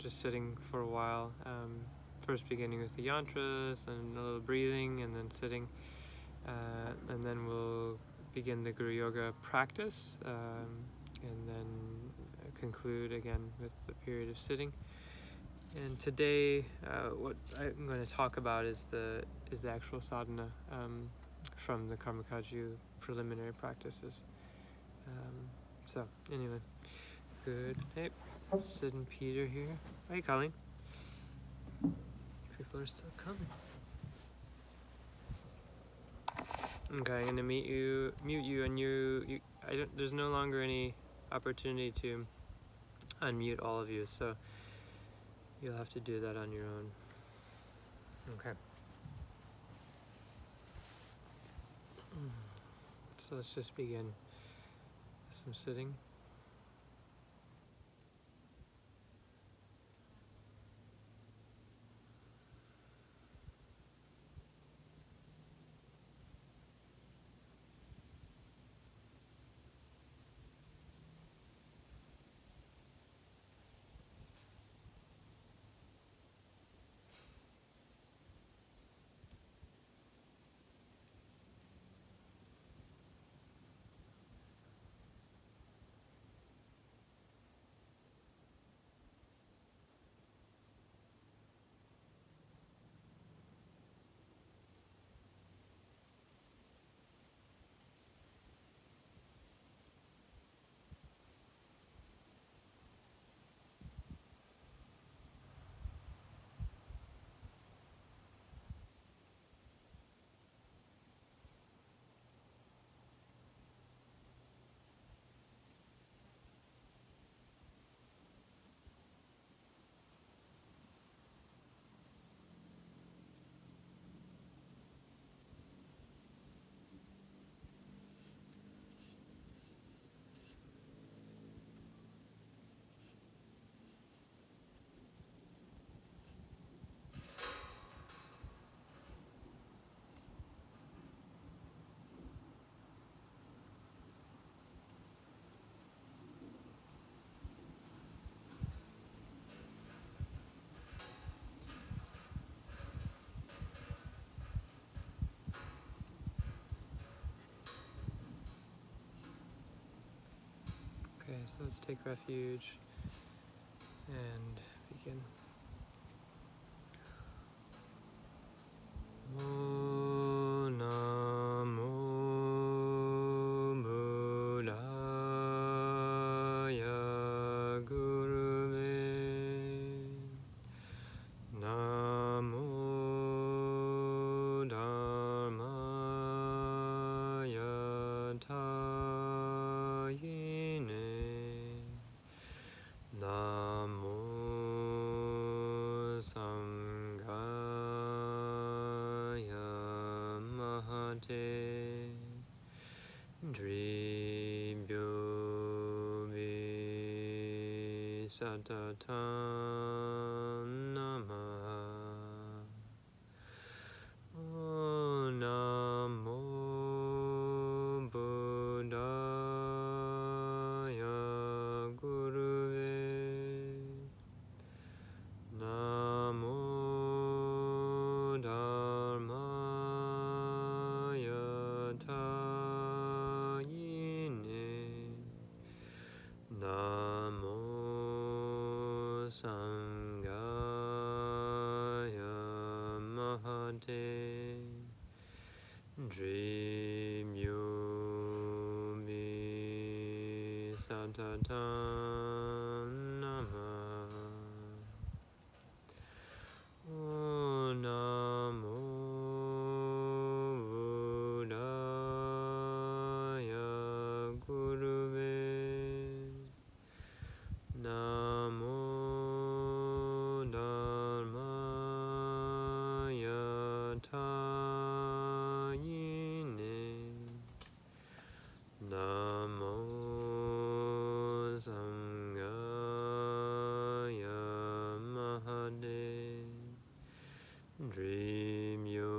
just sitting for a while. First beginning with the yantras and a little breathing, and then sitting, and then we'll begin the Guru Yoga practice, and then conclude again with a period of sitting. And today, what I'm going to talk about is the actual sadhana from the Kagyu preliminary practices. So anyway, good. Hey, Sid and Peter here. Hey, Colleen. People are still coming. Okay, I'm gonna mute you, and you. There's no longer any opportunity to unmute all of you, so you'll have to do that on your own. Okay. So let's just begin some sitting. Okay, so let's take refuge and begin. O Namo Buddhaya Gurave Namo Dharmaya Tayine Namo Sanghaya Mahate Dribyo Satatan Namaha O Namo Buddhaya Gurave Namo Dharmaya Tayine Namo Sanghaya Mahate Dribyo Satatan Namaha O Namo Buddhaya Gurave Namo Dharmaya Tayine Namo Sanghaya Mahade Dribyo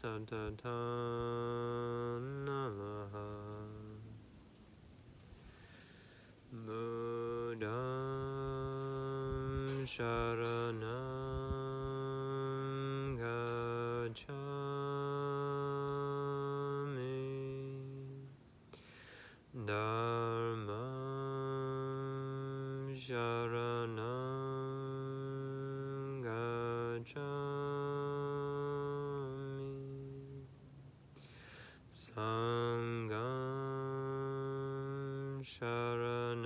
Satatan Namaha Buddhaya Buddham Sharanam Gacchami, Dharmam Sharanam Gacchami, Sangham Sharanam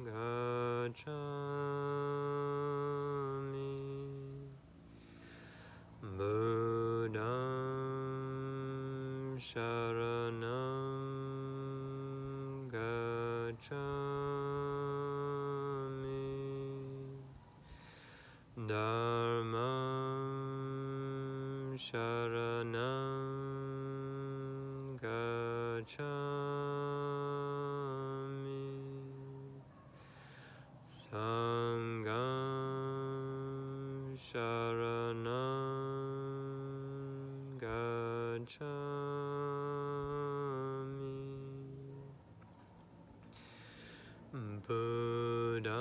Gacchami, Buddham Sharanam Gacchami, Dharmam Sharanam Gacchami, Sangham Sharanam Gacchami, Buddham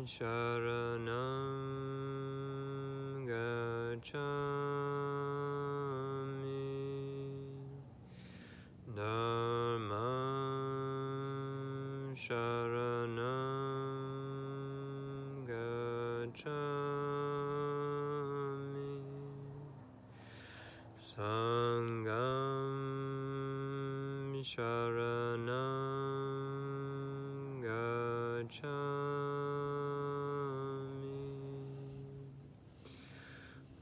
Sharanam Gacchami, Dharmam Sharanam Gacchami, Sangham Sharanam Gacchami,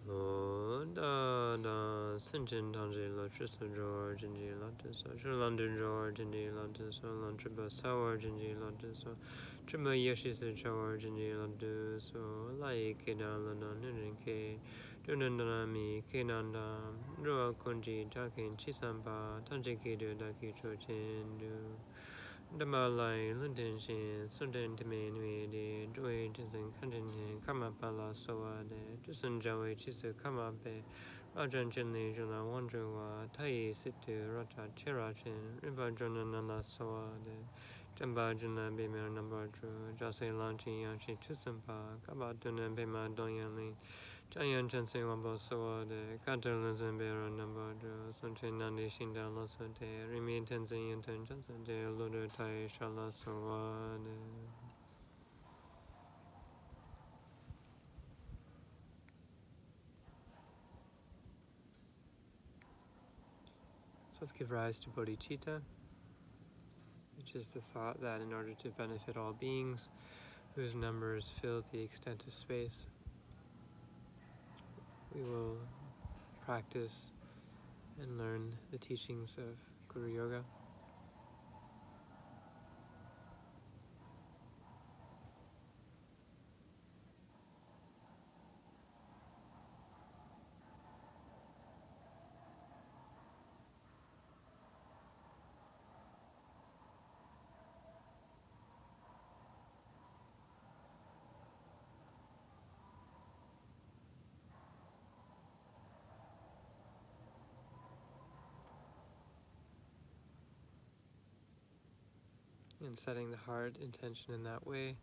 Lo Da Da Senchen Tangji Lo Trisa Jor Jinji Lo Tisa Shulandu Jor Jinji Lo Tisa Lan Triba Sawar Jinji Lo Tisa Triba Yeshi Se Chawar Jinji Lo Tisa Lai Kedan Lana Ninke Dunanami Kenanda Rua Kunji Takin Chisamba Tanji Kidu Daki Chochendu Damalai London Shin Sundan Tame Nui Joy Jinsen Kanjin Karmapa La Soa de Jusun Jawi Chisu Kamape Rajan Jinli Juna Wanjua Tai Situ Raja Chirachin Riba Juna Nala Soa de Jamba Juna Bima Number Drew Jase Lanchi Yanchi Chusampa Kabatuna Bima Donyanli Jayan Chansi Wambo Soa de Katalin Zambera Number Drew Sunchin Nandi Shinda Losa de Rimi Tenzin Yantan Jansan de Ludo Tai Shala Soa de. So let's give rise to bodhicitta, which is the thought that in order to benefit all beings, whose numbers fill the extent of space, we will practice and learn the teachings of Guru Yoga. And setting the heart intention in that way,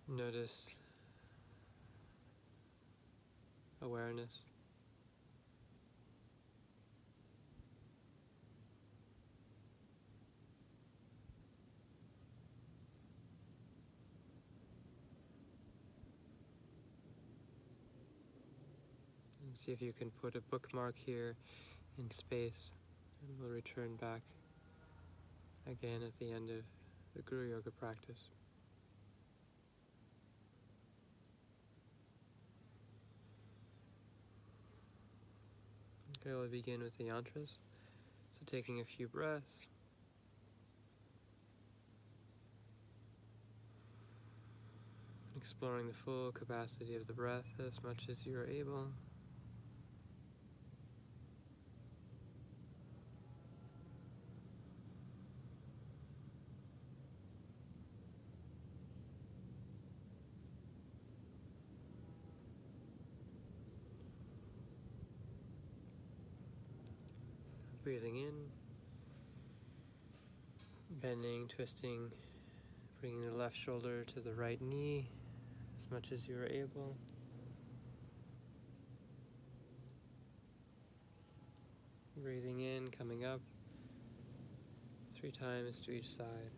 notice awareness. And see if you can put a bookmark here in space, and we'll return back again at the end of the Guru Yoga practice. Okay, we'll begin with the yantras. So taking a few breaths. Exploring the full capacity of the breath as much as you are able. Breathing in Bending, twisting, bringing the left shoulder to the right knee as much as you are able. Breathing in, coming up 3 times to each side.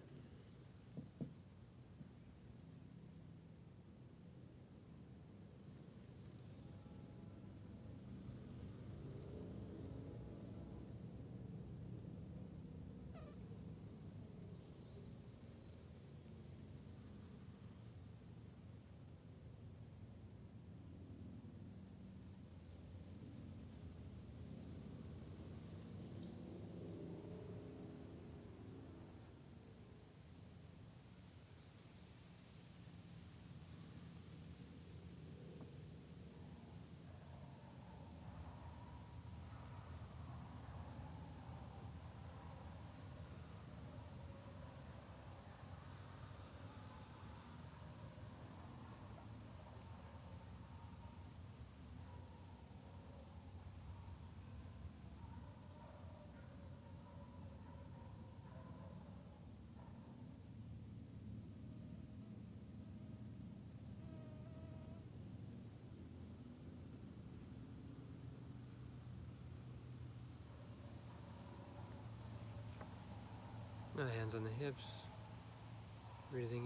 Now hands on the hips. Breathing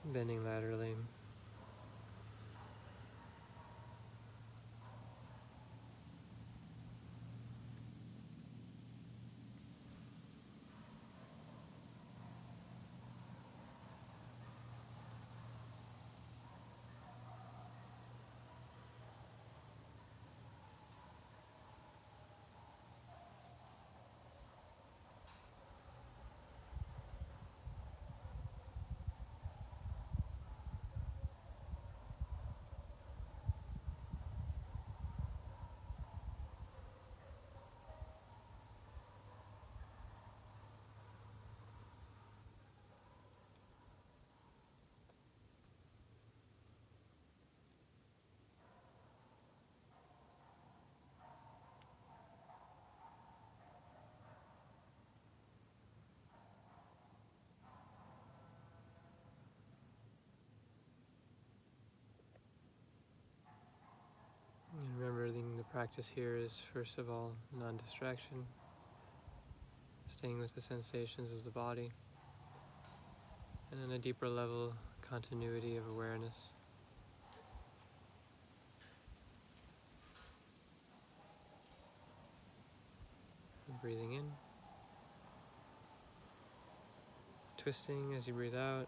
in, bending laterally. And remembering the practice here is, first of all, non-distraction, staying with the sensations of the body, and on a deeper level, continuity of awareness. And breathing in, twisting as you breathe out.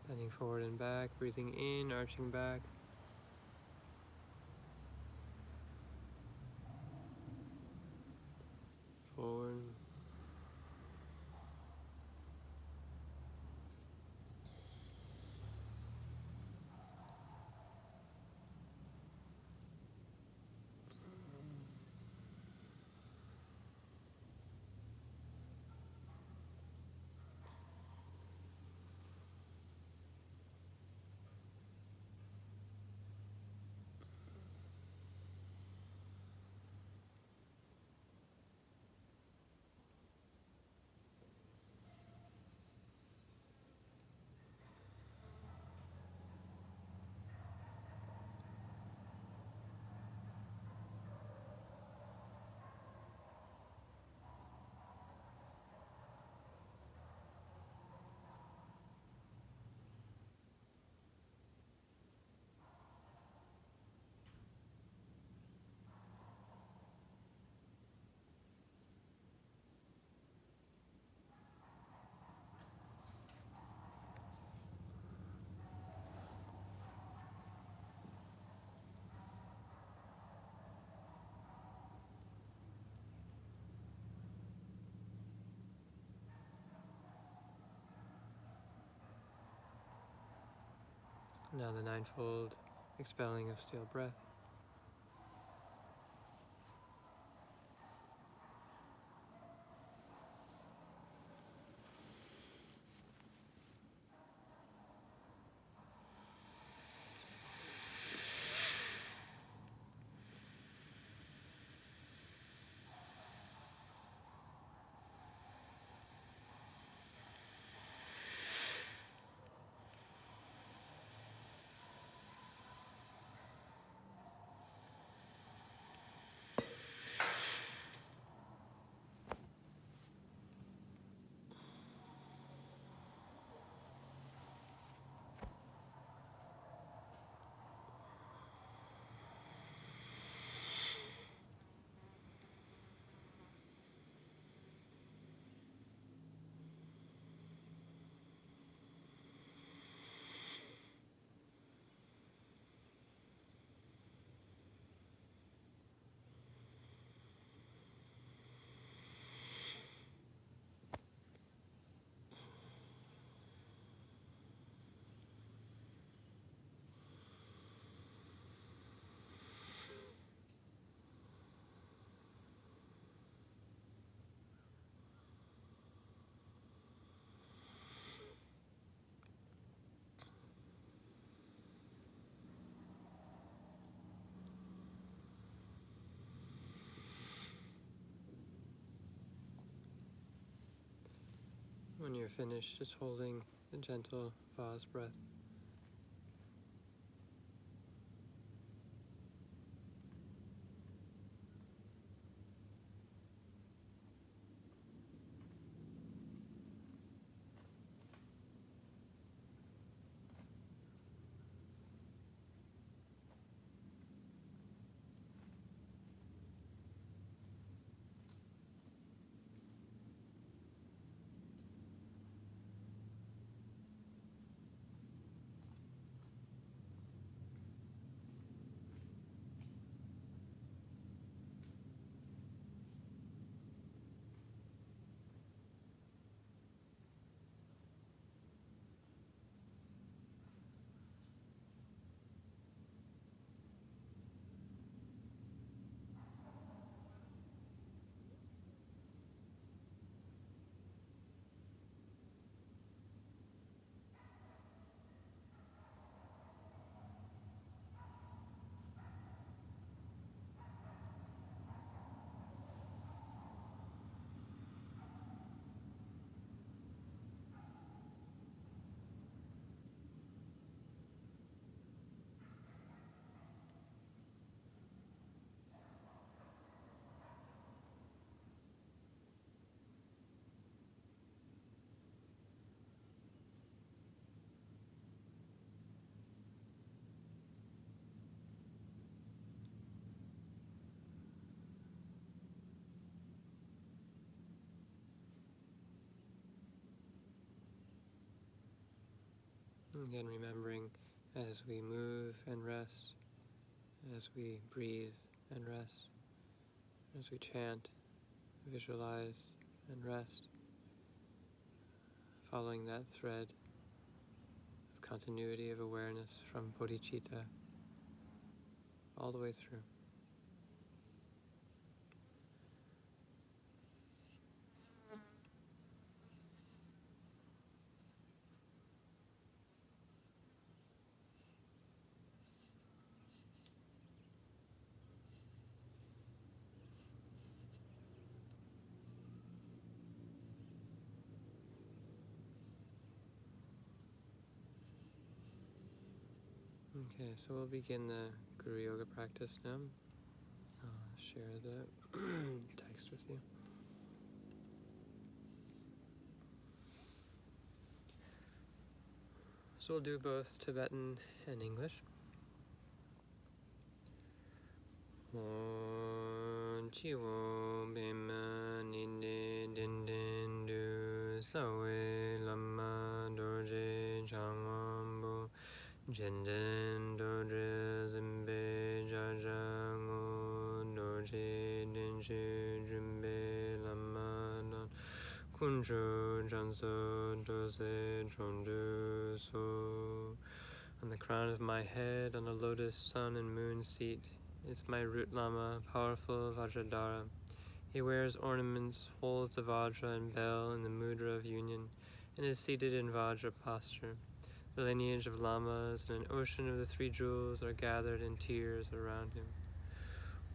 Bending forward and back, breathing in, arching back. Forward. Now the ninefold expelling of steel breath. When you're finished, just holding a gentle vase breath. Again, remembering as we move and rest, as we breathe and rest, as we chant, visualize, and rest, following that thread of continuity of awareness from bodhicitta all the way through. Okay, so we'll begin the Guru Yoga practice now. I'll share the text with you. So we'll do both Tibetan and English. Chi wo bima ninde din din du sawe lama dorje changwambu jenden dorje zimbe jajango dorje dinshu jumbe lama don kunshu janso dose chondu so On the crown of my head, on the lotus sun and moon seat, is my root lama, powerful Vajradhara. He wears ornaments, holds the Vajra and bell in the mudra of union, and is seated in Vajra posture. The lineage of lamas and an ocean of the three jewels are gathered in tears around him.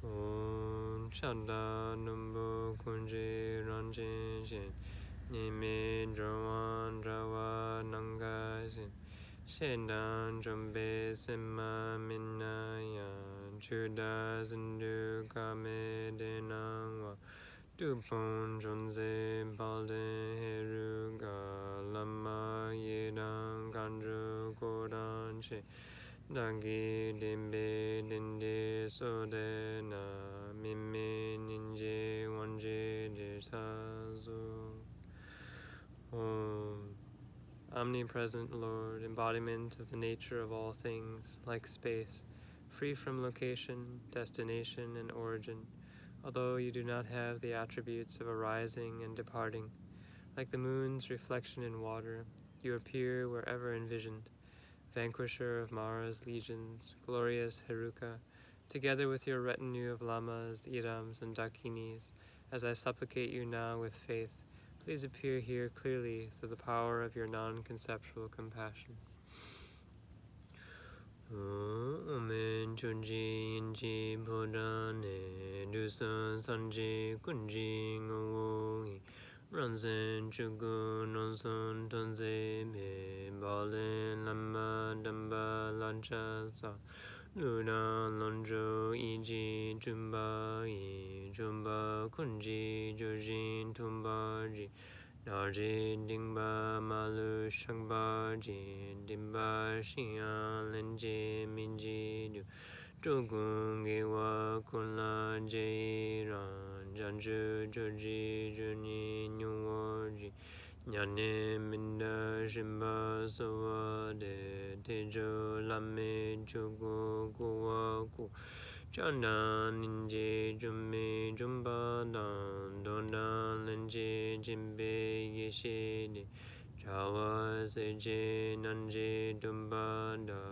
Om Chanda Numbo Kunji Ranjin Shin Nime Drawan Drawa Nangasin Shendan Jombe Sema Minayan Chuda Zindu Kame Denangwa Dupon Jonze Balde Heruga Lama Yedang Gandru Kodan She Dangi Dimbe Dinde Sodena Mime Ninje Wanje Desazo. Om. Omnipresent Lord, embodiment of the nature of all things, like space, free from location, destination, and origin, although you do not have the attributes of arising and departing. Like the moon's reflection in water, you appear wherever envisioned, vanquisher of Mara's legions, glorious Heruka, together with your retinue of lamas, irams, and dakinis, as I supplicate you now with faith, please appear here clearly through the power of your non-conceptual compassion. Amen. Chunji inji bodane dusan sanji kunji ngowi ranzen chugu nonson tonze me bale lama damba lancha sa luna lonjo iji jumba kunji jojin tumbaji Narji dingba malu shangba ji dimba xia lenji minji du zhugung gewa kunla jei ran janju joji juni nyuwo ji nyane minda shimba sowa de tejo lame jogo guwa ku Chana ninje jumme jumba dan dona lenje jimbe yeshe de Jawa seje nanje dumba da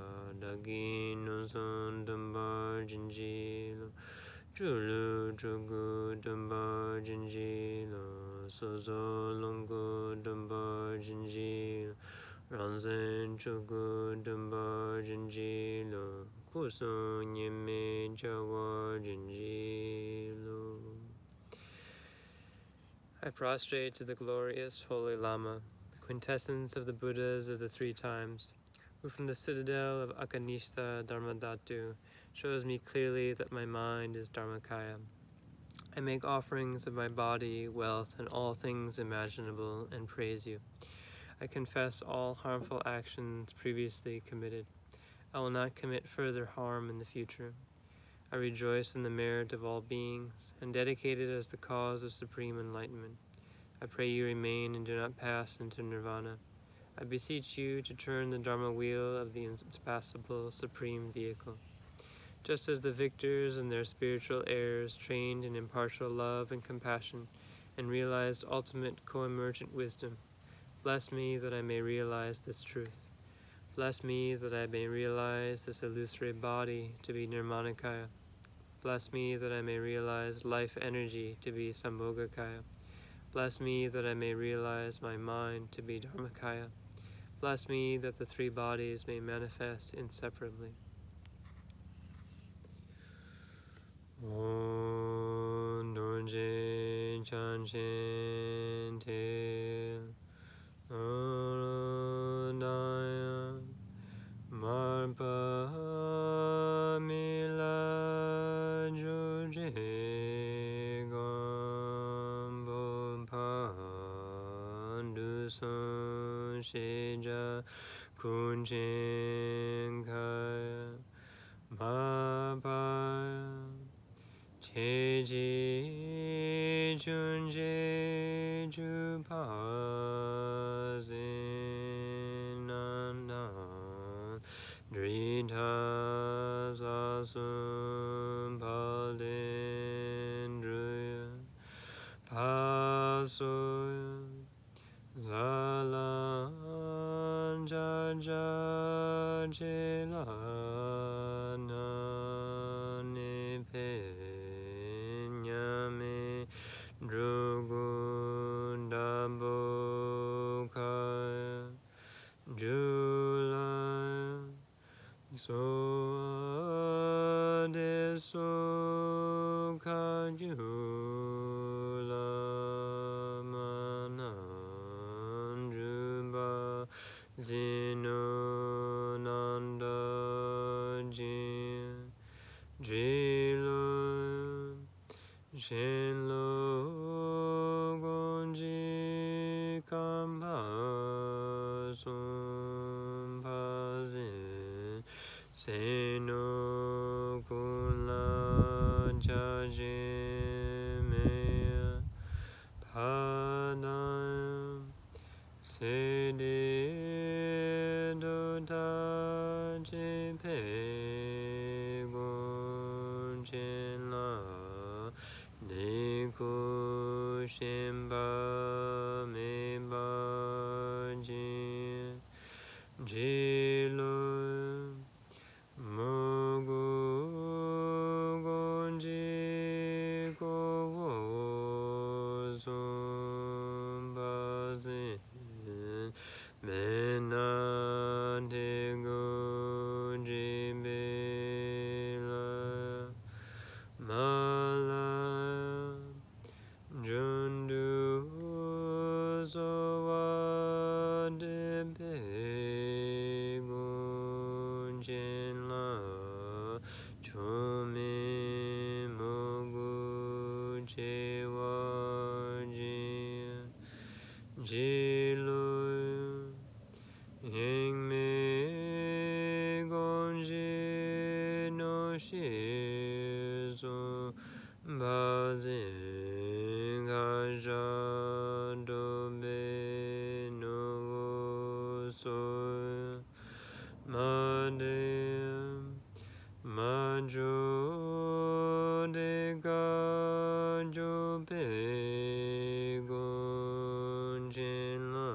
dagi nonson dumba jinjilo Chulu chugu dumba jinjilo Sozo longo dumba jinjilo Ranzen chugu dumba jinjilo Kuso nyeme jawa jinjilo. I prostrate to the glorious Holy Lama, the quintessence of the Buddhas of the three times, who from the citadel of Akanishta Dharmadhatu shows me clearly that my mind is Dharmakaya. I make offerings of my body, wealth, and all things imaginable, and praise you. I confess all harmful actions previously committed. I will not commit further harm in the future. I rejoice in the merit of all beings, and dedicate it as the cause of supreme enlightenment. I pray you remain and do not pass into nirvana. I beseech you to turn the Dharma wheel of the unsurpassable supreme vehicle. Just as the victors and their spiritual heirs trained in impartial love and compassion and realized ultimate co-emergent wisdom, bless me that I may realize this truth. Bless me that I may realize this illusory body to be Nirmanakaya. Bless me that I may realize life energy to be Sambhogakaya. Bless me that I may realize my mind to be Dharmakaya. Bless me that the three bodies may manifest inseparably. Om Dorje Chanshin Te Arodaya Marpa Mila Juje Gombo Panduson Sheja Kunchen Kaya Mapa Cheji Junje Jupazinan Dritas Asum Paldendruya Pasoya Zalan Jaja jela nani penyame drugundabokaya July so de so Kagyu Zino Nanda Jin Jilo Shenlo Gonji Kamba Sumpazin Seno Kula Jajimea Padam Sede Shimba meba jilo mogu gonji kowo zumbazin mena dego jibela mala Jundu Zowa Dempe Gunjinla Chome Mogu Chewa Jilu Yingme Gonji no Shizu Bazin Gajadobe no so Madem Majo de Gajobe Gonjinla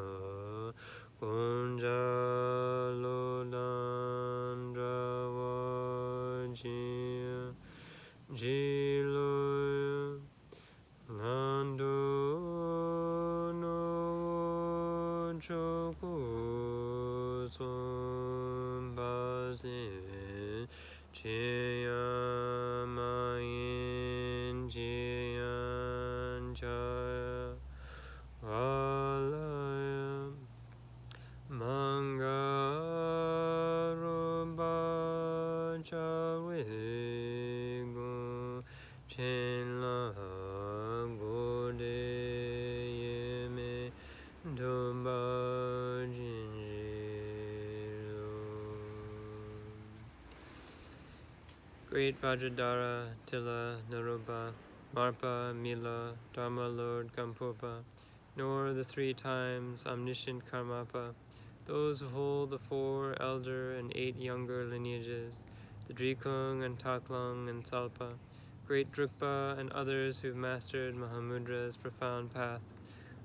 Gonjalo Dandrawajia Jilo Nando no choku sumbazin Chiyamayin Jiyan Jaya Valaya Mangaruba Chawigu Chenla Gode Yeme Dumba Jinjiru Great Vajradhara Tila Naruba Marpa Mila Dharma Lord Gampopa nor the 3 times omniscient Karmapa, those who hold the 4 elder and 8 younger lineages, the Drikung and Taklong and Salpa, great Drukpa and others who've mastered Mahamudra's profound path,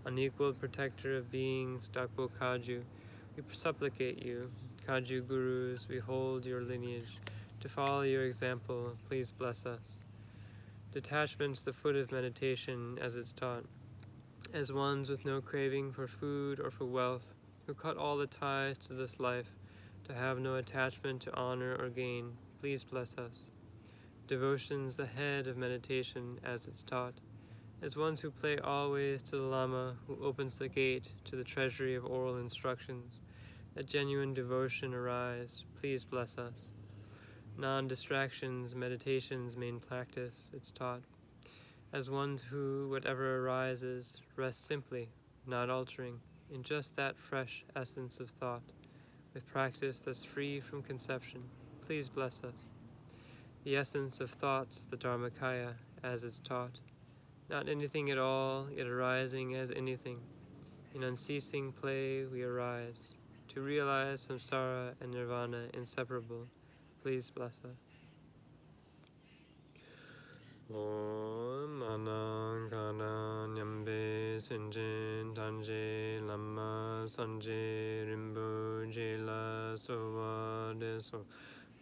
unequaled protector of beings, Dakpo Kagyu, we supplicate you, Kagyu Gurus, we hold your lineage. To follow your example, please bless us. Detachment's the foot of meditation as it's taught. As ones with no craving for food or for wealth, who cut all the ties to this life, to have no attachment to honor or gain, please bless us. Devotion's the head of meditation as it's taught. As ones who play always to the Lama, who opens the gate to the treasury of oral instructions, let genuine devotion arise, please bless us. Non-distractions, meditation's main practice, it's taught. As ones who, whatever arises, rest simply, not altering, in just that fresh essence of thought, with practice that's free from conception, please bless us. The essence of thoughts, the Dharmakaya, as it's taught, not anything at all, yet arising as anything. In unceasing play we arise, to realize samsara and nirvana inseparable, please bless us. Om Anang Kana Nyambe Senjin Tanje Lama Sanje Rimbu Jila Sowa Deso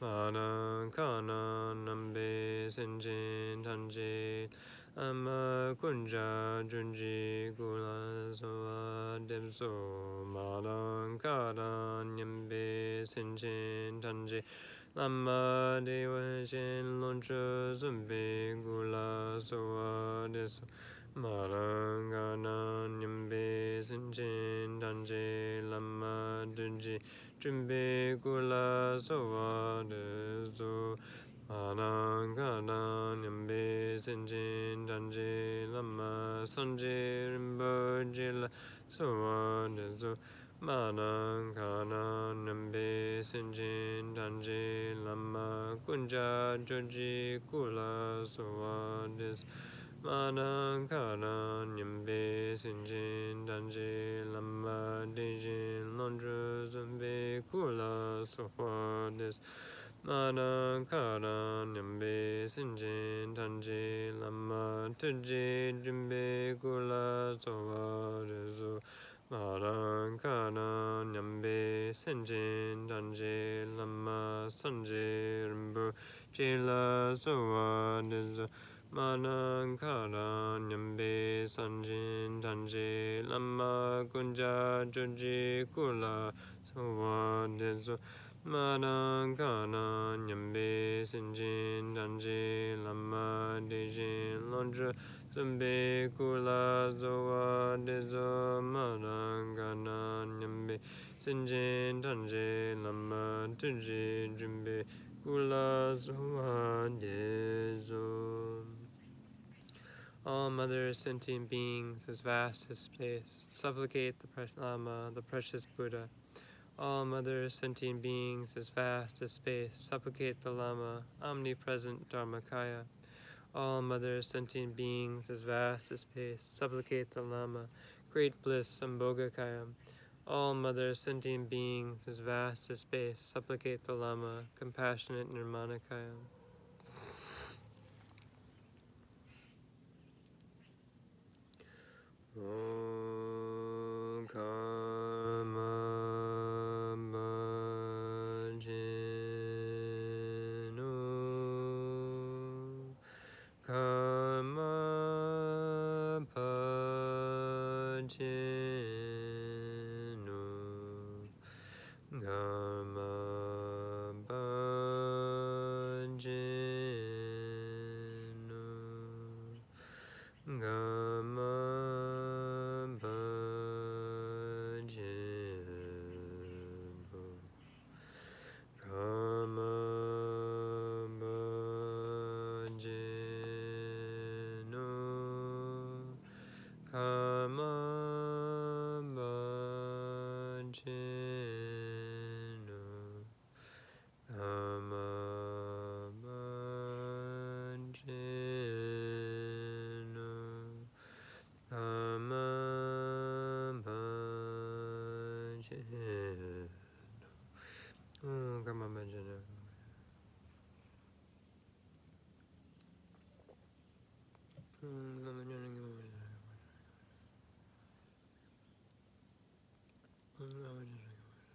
Mara Kana Nambe Senjin Tanje Ama Kunja Junji Gula Sowa Debso Mara Kana Nyambe Senjin Tanje Lama Dewa Shin Loncho Zumbi Gula Soa Deso Marangana Nyambe Sinchin Danje Lama Dunji Jumbe Gula Soa Deso Marangana Nyambe Sinchin Danje Lama Sanje Rimbo Jila Soa Deso Marangana Nyambe Sinchin Danje Lama Kunja Joji Kula Soa Deso Manankara Nyambe Sinjin Danje Lama Dijin Ngondro Zumbi Kula Sohwa Des Manankara Nyambe Sinjin Danje Lama Tuji Jumbe Kula Sohwa Desu Manankara Nyambe Sinjin Danje Lama Sanje Rimbu Jila Sohwa Desu Manankara Nyambe Sanjin Danje Lama Kunja Joji Kula Sowa Dezo Manankara Nyambe Sanjin Danje Lama Dijin Londra Zumbi Kula Sowa Dezo Manankara Nyambe Sanjin Danje Lama Tuji Jumbe Kula Sowa Dezo. All mother sentient beings, as vast as space, supplicate the precious Lama, the precious Buddha. All mother sentient beings, as vast as space, supplicate the Lama, omnipresent Dharmakaya. All mother sentient beings, as vast as space, supplicate the Lama, great bliss Sambhogakaya. All mother sentient beings, as vast as space, supplicate the Lama, compassionate Nirmanakaya. Om Karmapa Jino Karmapa Jino Karmapa Jino Karmapa Jino Karmapa Jino Karmapa Jino Karmapa Jino Karmapa Jino. Karmapa Jino.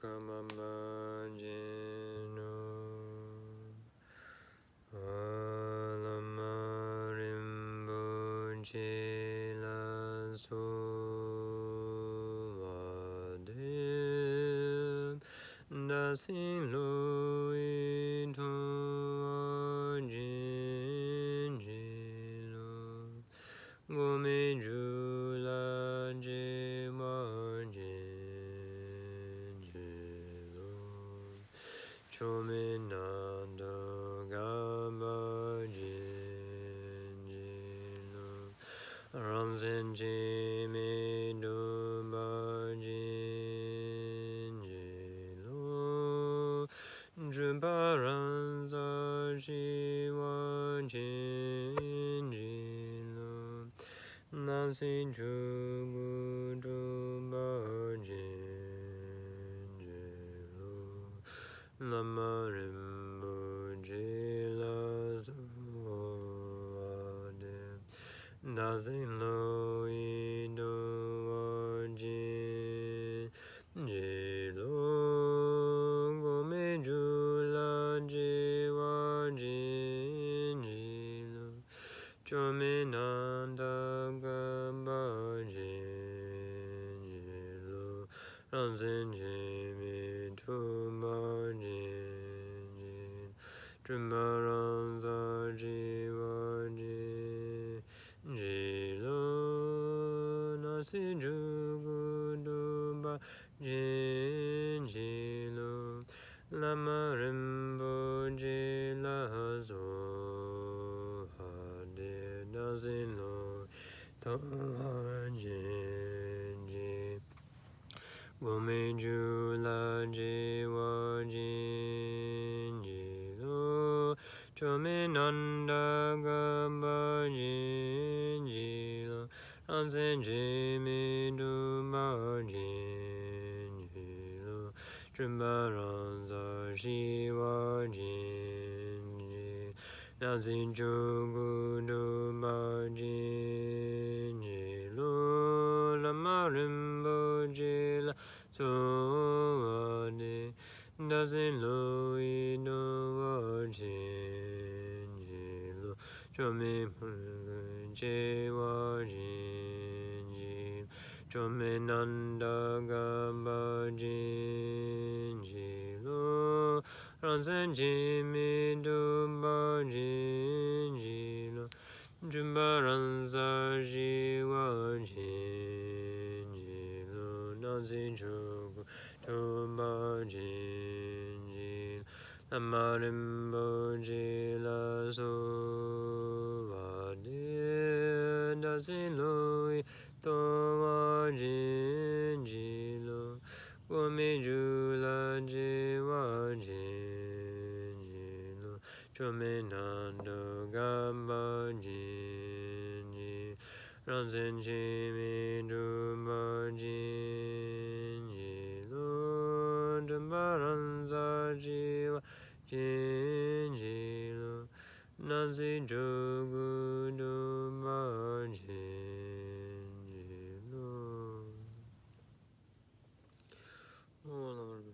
Karmapa Jino Alama Rimbo Jila Sovadim Dasin Lui Toa Jinjilo Gome Jula Jima Jinjilo Chominando Ranzen Jimi Dumba Jinjilo Jumpa Ranza Shiwa Jinjilo Nansi Jugu Dumba Jinjilo Lama Rimbo Jila Suade Nothing low do ji lo go me jula ji wa ji lo cho me nanda gamba ji lo ran zen ji mi tu ma ji Trumba ran za ji wa Jilo nasi jugu dumba jilo lama rimbo jila zo hade nasi lo tawa jinji gome jula jiwa jinjilo chome nanda gamba jinjilo ranzen jimi dumba jinjilo chumba ranza shiwa jinji nanzin chugu dumba jinjilo lama rimbo jila soade doesn't lo no jinjilo chome je wa jinji chome nanda gamba jinjilo ranzen jimi dumba jinjilo jumba ranza jiwa jinjilo nanzin chugu dumba jinjilo Amarimbo jila sovade dasiloi towa jinjilo Gomi jula jiwa jinjilo Chome nando gamba jinji Ranzen jimi dumba jinjilo Dumba ranza jiwa jinjilo Nazi jogu dumba jinjilo Oh, Lord.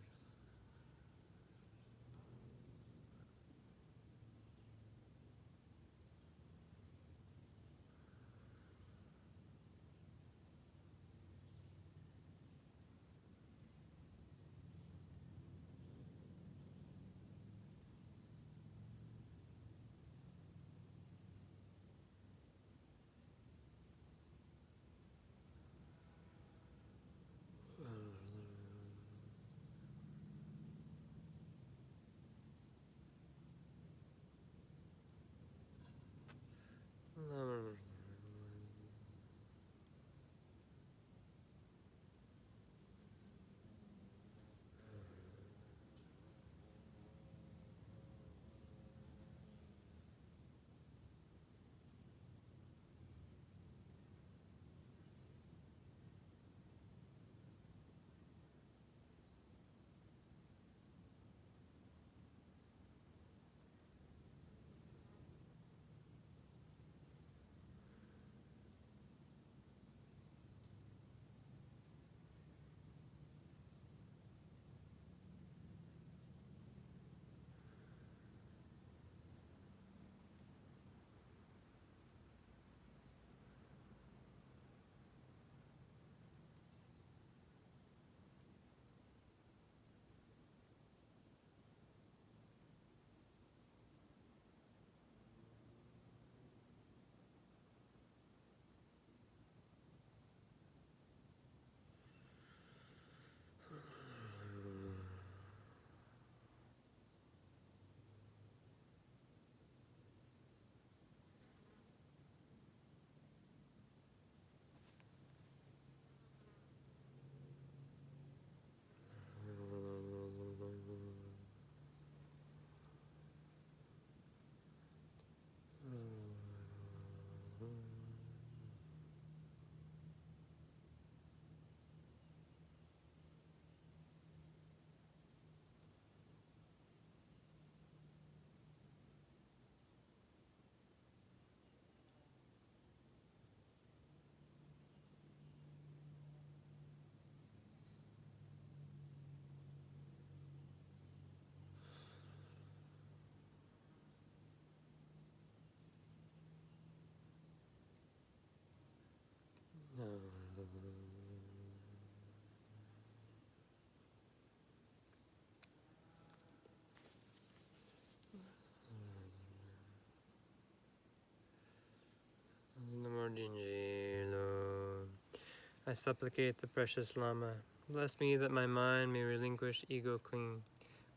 I supplicate the precious Lama. Bless me that my mind may relinquish ego clinging.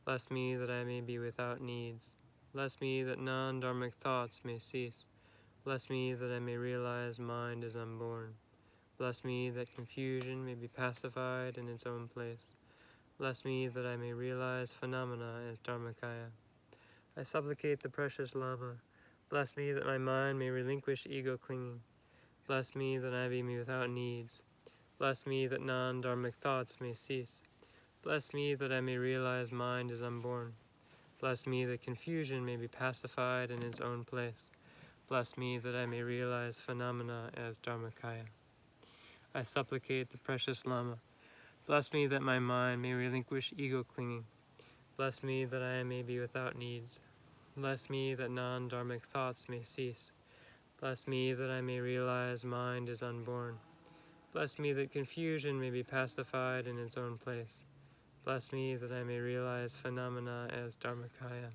Bless me that I may be without needs. Bless me that non-dharmic thoughts may cease. Bless me that I may realize mind is unborn. Bless me that confusion may be pacified in its own place. Bless me that I may realize phenomena as Dharmakaya. I supplicate the precious Lama. Bless me that my mind may relinquish ego clinging. Bless me that I may be without needs. Bless me that non-dharmic thoughts may cease. Bless me that I may realize mind is unborn. Bless me that confusion may be pacified in its own place. Bless me that I may realize phenomena as Dharmakaya. I supplicate the precious Lama. Bless me that my mind may relinquish ego clinging. Bless me that I may be without needs. Bless me that non-dharmic thoughts may cease. Bless me that I may realize mind is unborn. Bless me that confusion may be pacified in its own place. Bless me that I may realize phenomena as Dharmakaya.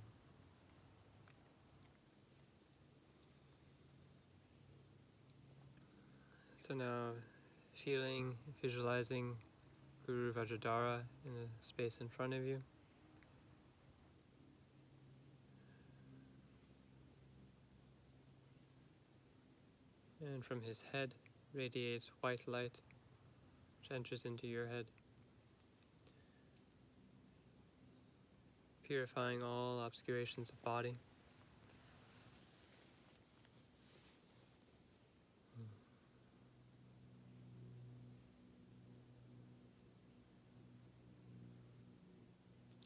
So now, feeling, visualizing Guru Vajradhara in the space in front of you. And from his head radiates white light, which enters into your head, purifying all obscurations of body.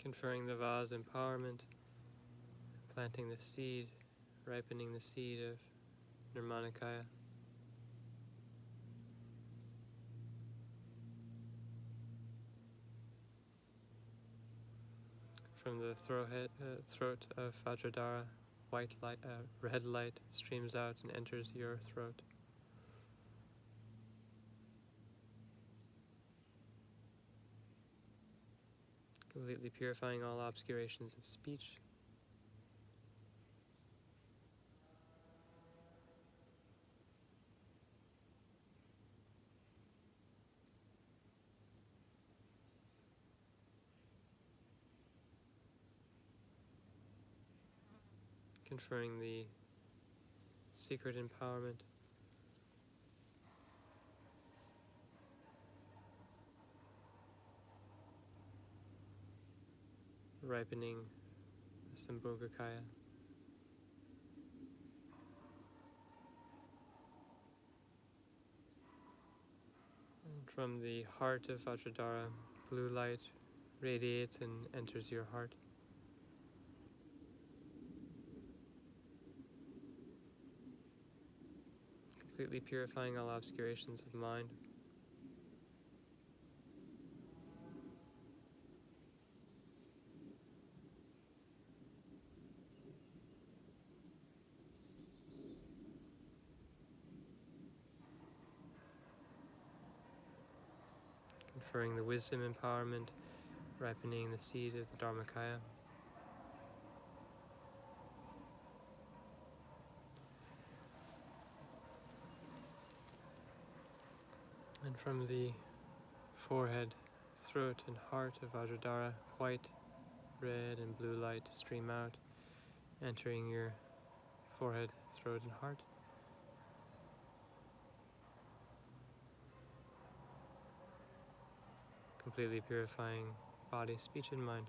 Conferring the vows of empowerment, planting the seed, ripening the seed of Nirmanakaya. From the throat of Vajradhara, red light streams out and enters your throat. Completely purifying all obscurations of speech. Conferring the secret empowerment. Ripening the Sambhogakaya. And from the heart of Vajradhara, blue light radiates and enters your heart. Completely purifying all obscurations of mind. Conferring the wisdom empowerment, ripening the seed of the Dharmakaya. And from the forehead, throat, and heart of Vajradhara, white, red, and blue light stream out, entering your forehead, throat, and heart. Completely purifying body, speech, and mind.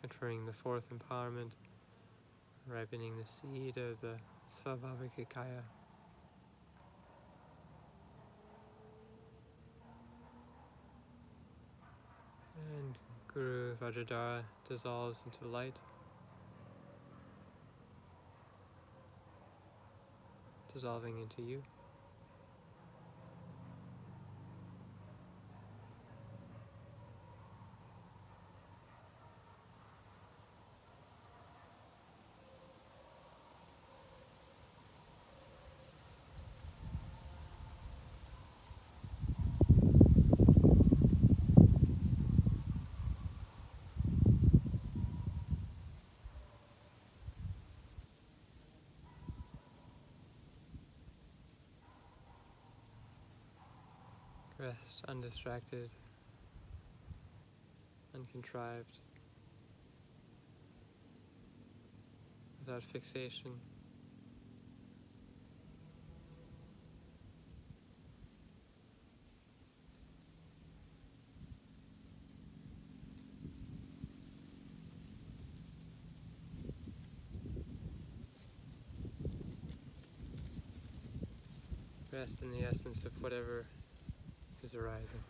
Conferring the fourth empowerment, ripening the seed of the Svabhavikikaya. And Guru Vajradhara dissolves into light, dissolving into you. Rest undistracted, uncontrived, without fixation. Rest in the essence of whatever is arising.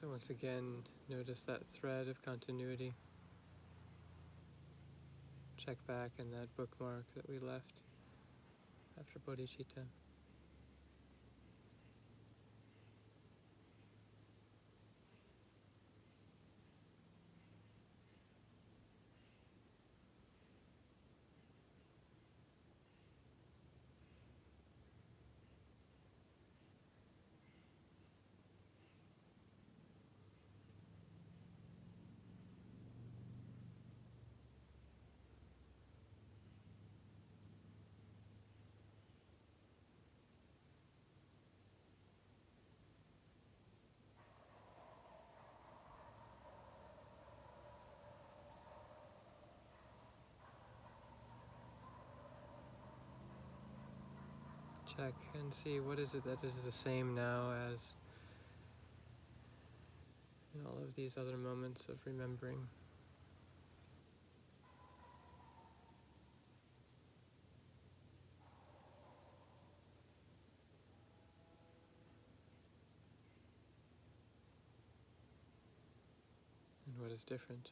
So once again, notice that thread of continuity. Check back in that bookmark that we left after bodhicitta. Check and see what is it that is the same now as in all of these other moments of remembering. And what is different.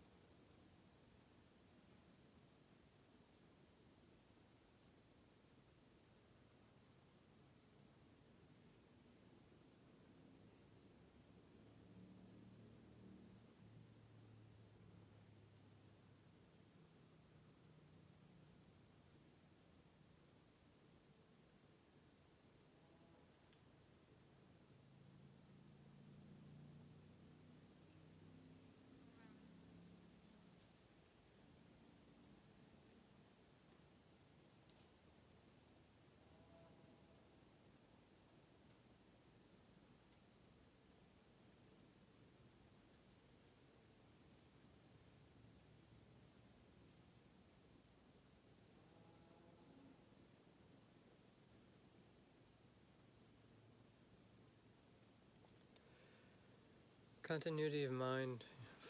Continuity of mind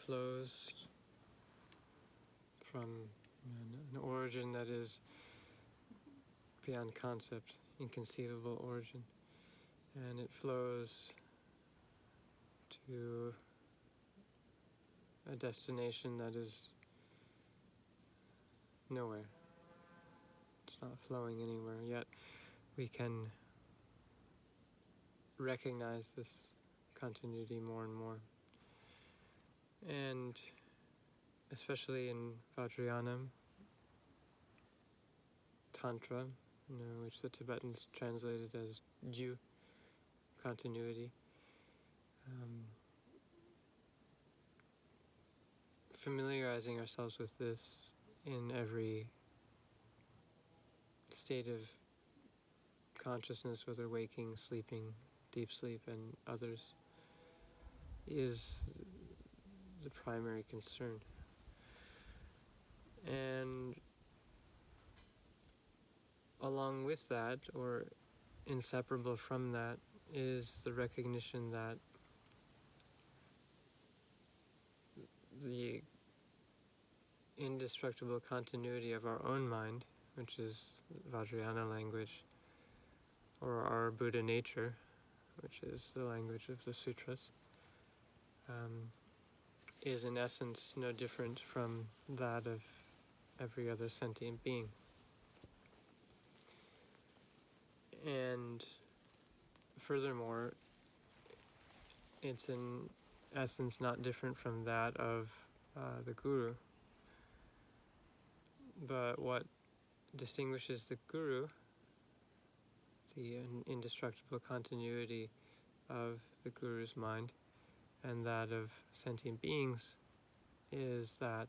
flows from an origin that is beyond concept, inconceivable origin, and it flows to a destination that is nowhere. It's not flowing anywhere, yet we can recognize this continuity more and more. And especially in Vajrayana, Tantra, which the Tibetans translated as Ju, continuity. Familiarizing ourselves with this in every state of consciousness, whether waking, sleeping, deep sleep, and others, is the primary concern. And along with that, or inseparable from that, is the recognition that the indestructible continuity of our own mind, which is Vajrayana language, or our Buddha nature, which is the language of the sutras, is in essence no different from that of every other sentient being. And furthermore, it's in essence not different from that of the Guru. But what distinguishes the Guru, the indestructible continuity of the Guru's mind and that of sentient beings, is that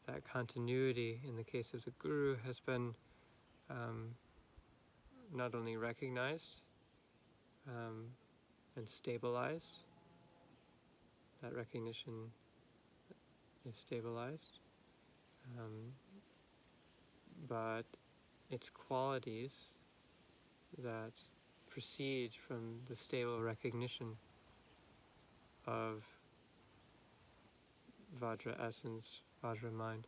that continuity in the case of the Guru has been not only recognized and stabilized, that recognition is stabilized, but its qualities that proceed from the stable recognition of Vajra essence, Vajra mind,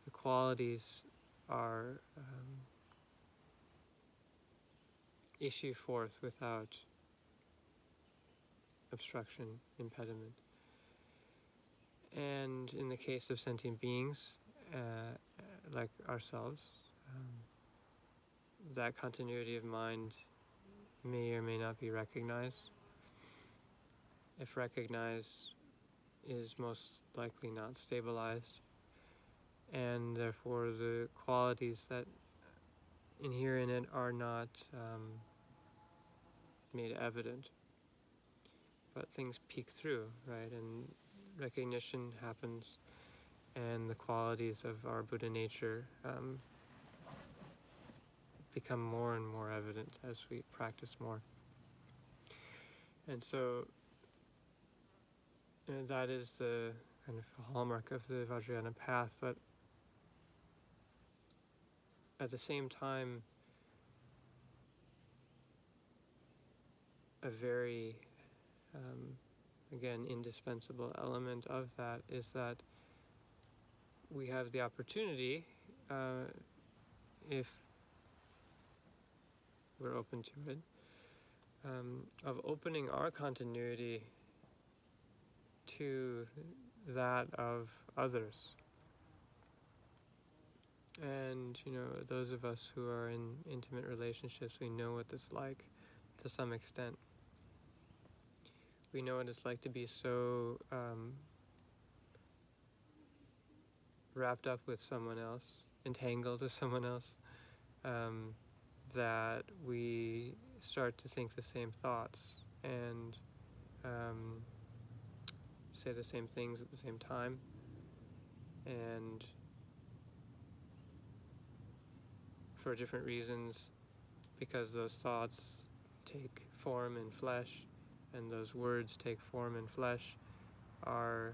the qualities are issue forth without obstruction, impediment. And in the case of sentient beings, like ourselves, that continuity of mind may or may not be recognized. If recognized, is most likely not stabilized, and therefore the qualities that inhere in it are not made evident. But things peek through, right? And recognition happens, and the qualities of our Buddha nature become more and more evident as we practice more. And so that is the kind of hallmark of the Vajrayana path, but at the same time, a very, again, indispensable element of that is that we have the opportunity, if we're open to it, of opening our continuity to that of others. And, those of us who are in intimate relationships, we know what it's like to some extent. We know what it's like to be so wrapped up with someone else, entangled with someone else, that we start to think the same thoughts and say the same things at the same time, and for different reasons, because those thoughts take form in flesh and those words take form in flesh, our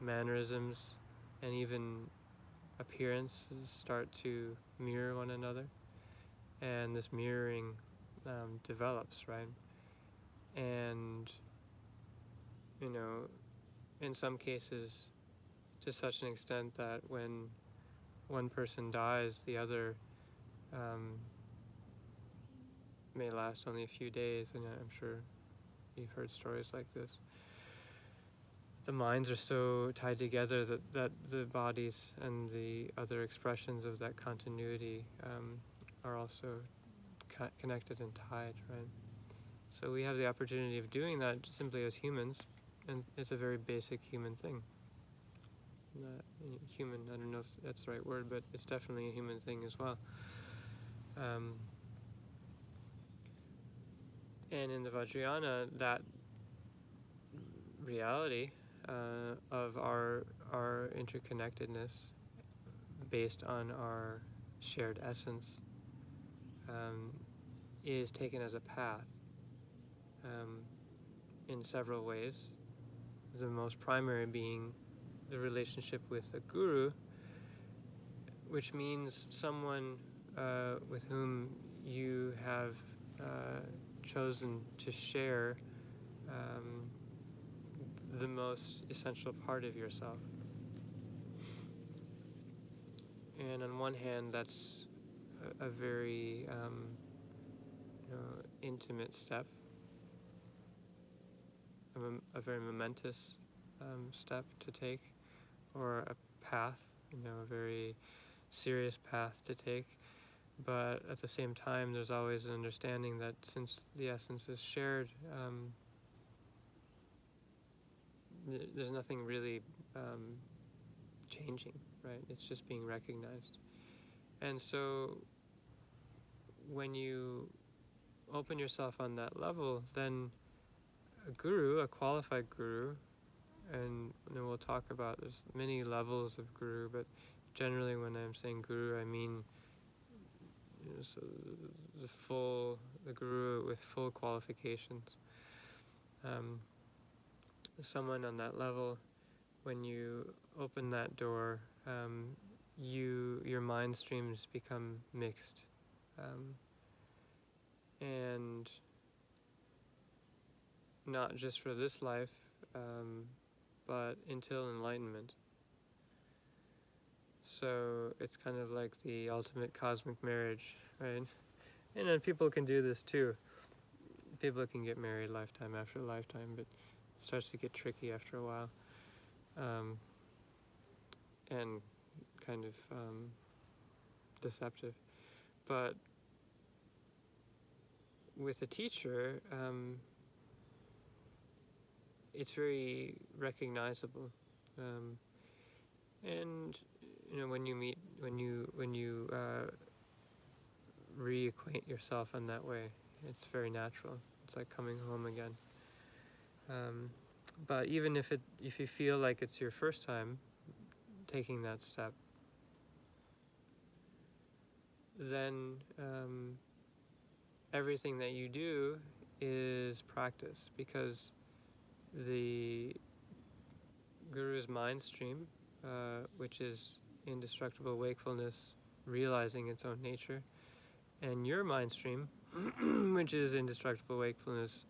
mannerisms and even appearances start to mirror one another, and this mirroring develops, right? And in some cases to such an extent that when one person dies, the other may last only a few days, and I'm sure you've heard stories like this. The minds are so tied together that the bodies and the other expressions of that continuity are also connected and tied, right? So we have the opportunity of doing that simply as humans, and it's a very basic human thing. Human, I don't know if that's the right word, but it's definitely a human thing as well. And in the Vajrayana, that reality of our interconnectedness based on our shared essence is taken as a path in several ways. The most primary being the relationship with the Guru, which means someone with whom you have chosen to share the most essential part of yourself. And on one hand, that's a very intimate step, a very momentous step to take, or a path, a very serious path to take. But at the same time, there's always an understanding that since the essence is shared, there's nothing really changing, right? It's just being recognized. And so when you open yourself on that level, then a guru, a qualified guru, and we'll talk about, there's many levels of guru, but generally when I'm saying guru, I mean so the guru with full qualifications. Someone on that level, when you open that door, your mind streams become mixed, and not just for this life, but until enlightenment. So it's kind of like the ultimate cosmic marriage, right? And then people can do this too. People can get married lifetime after lifetime, but it starts to get tricky after a while, and kind of deceptive. But with a teacher, it's very recognizable, and when you reacquaint yourself in that way, it's very natural. It's like coming home again. But even if you feel like it's your first time taking that step, then everything that you do is practice, because the Guru's mind stream, which is indestructible wakefulness realizing its own nature, and your mind stream, which is indestructible wakefulness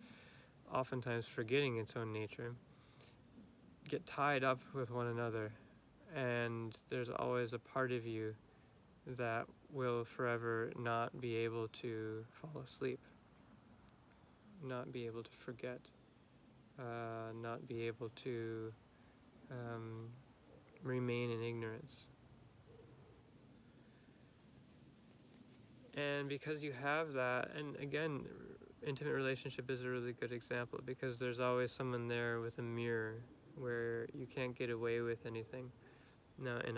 oftentimes forgetting its own nature, get tied up with one another, and there's always a part of you that will forever not be able to fall asleep, not be able to forget, not be able to remain in ignorance. And because you have that, and again, intimate relationship is a really good example, because there's always someone there with a mirror where you can't get away with anything. No, in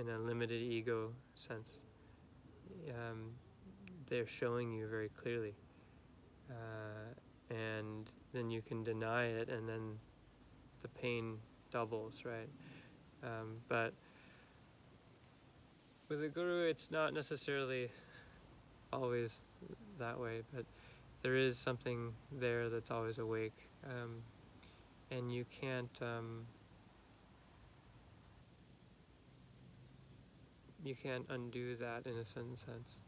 a limited ego sense, they're showing you very clearly, and then you can deny it, and then the pain doubles, right? But with a guru, it's not necessarily always that way, but there is something there that's always awake, and you can't undo that in a certain sense.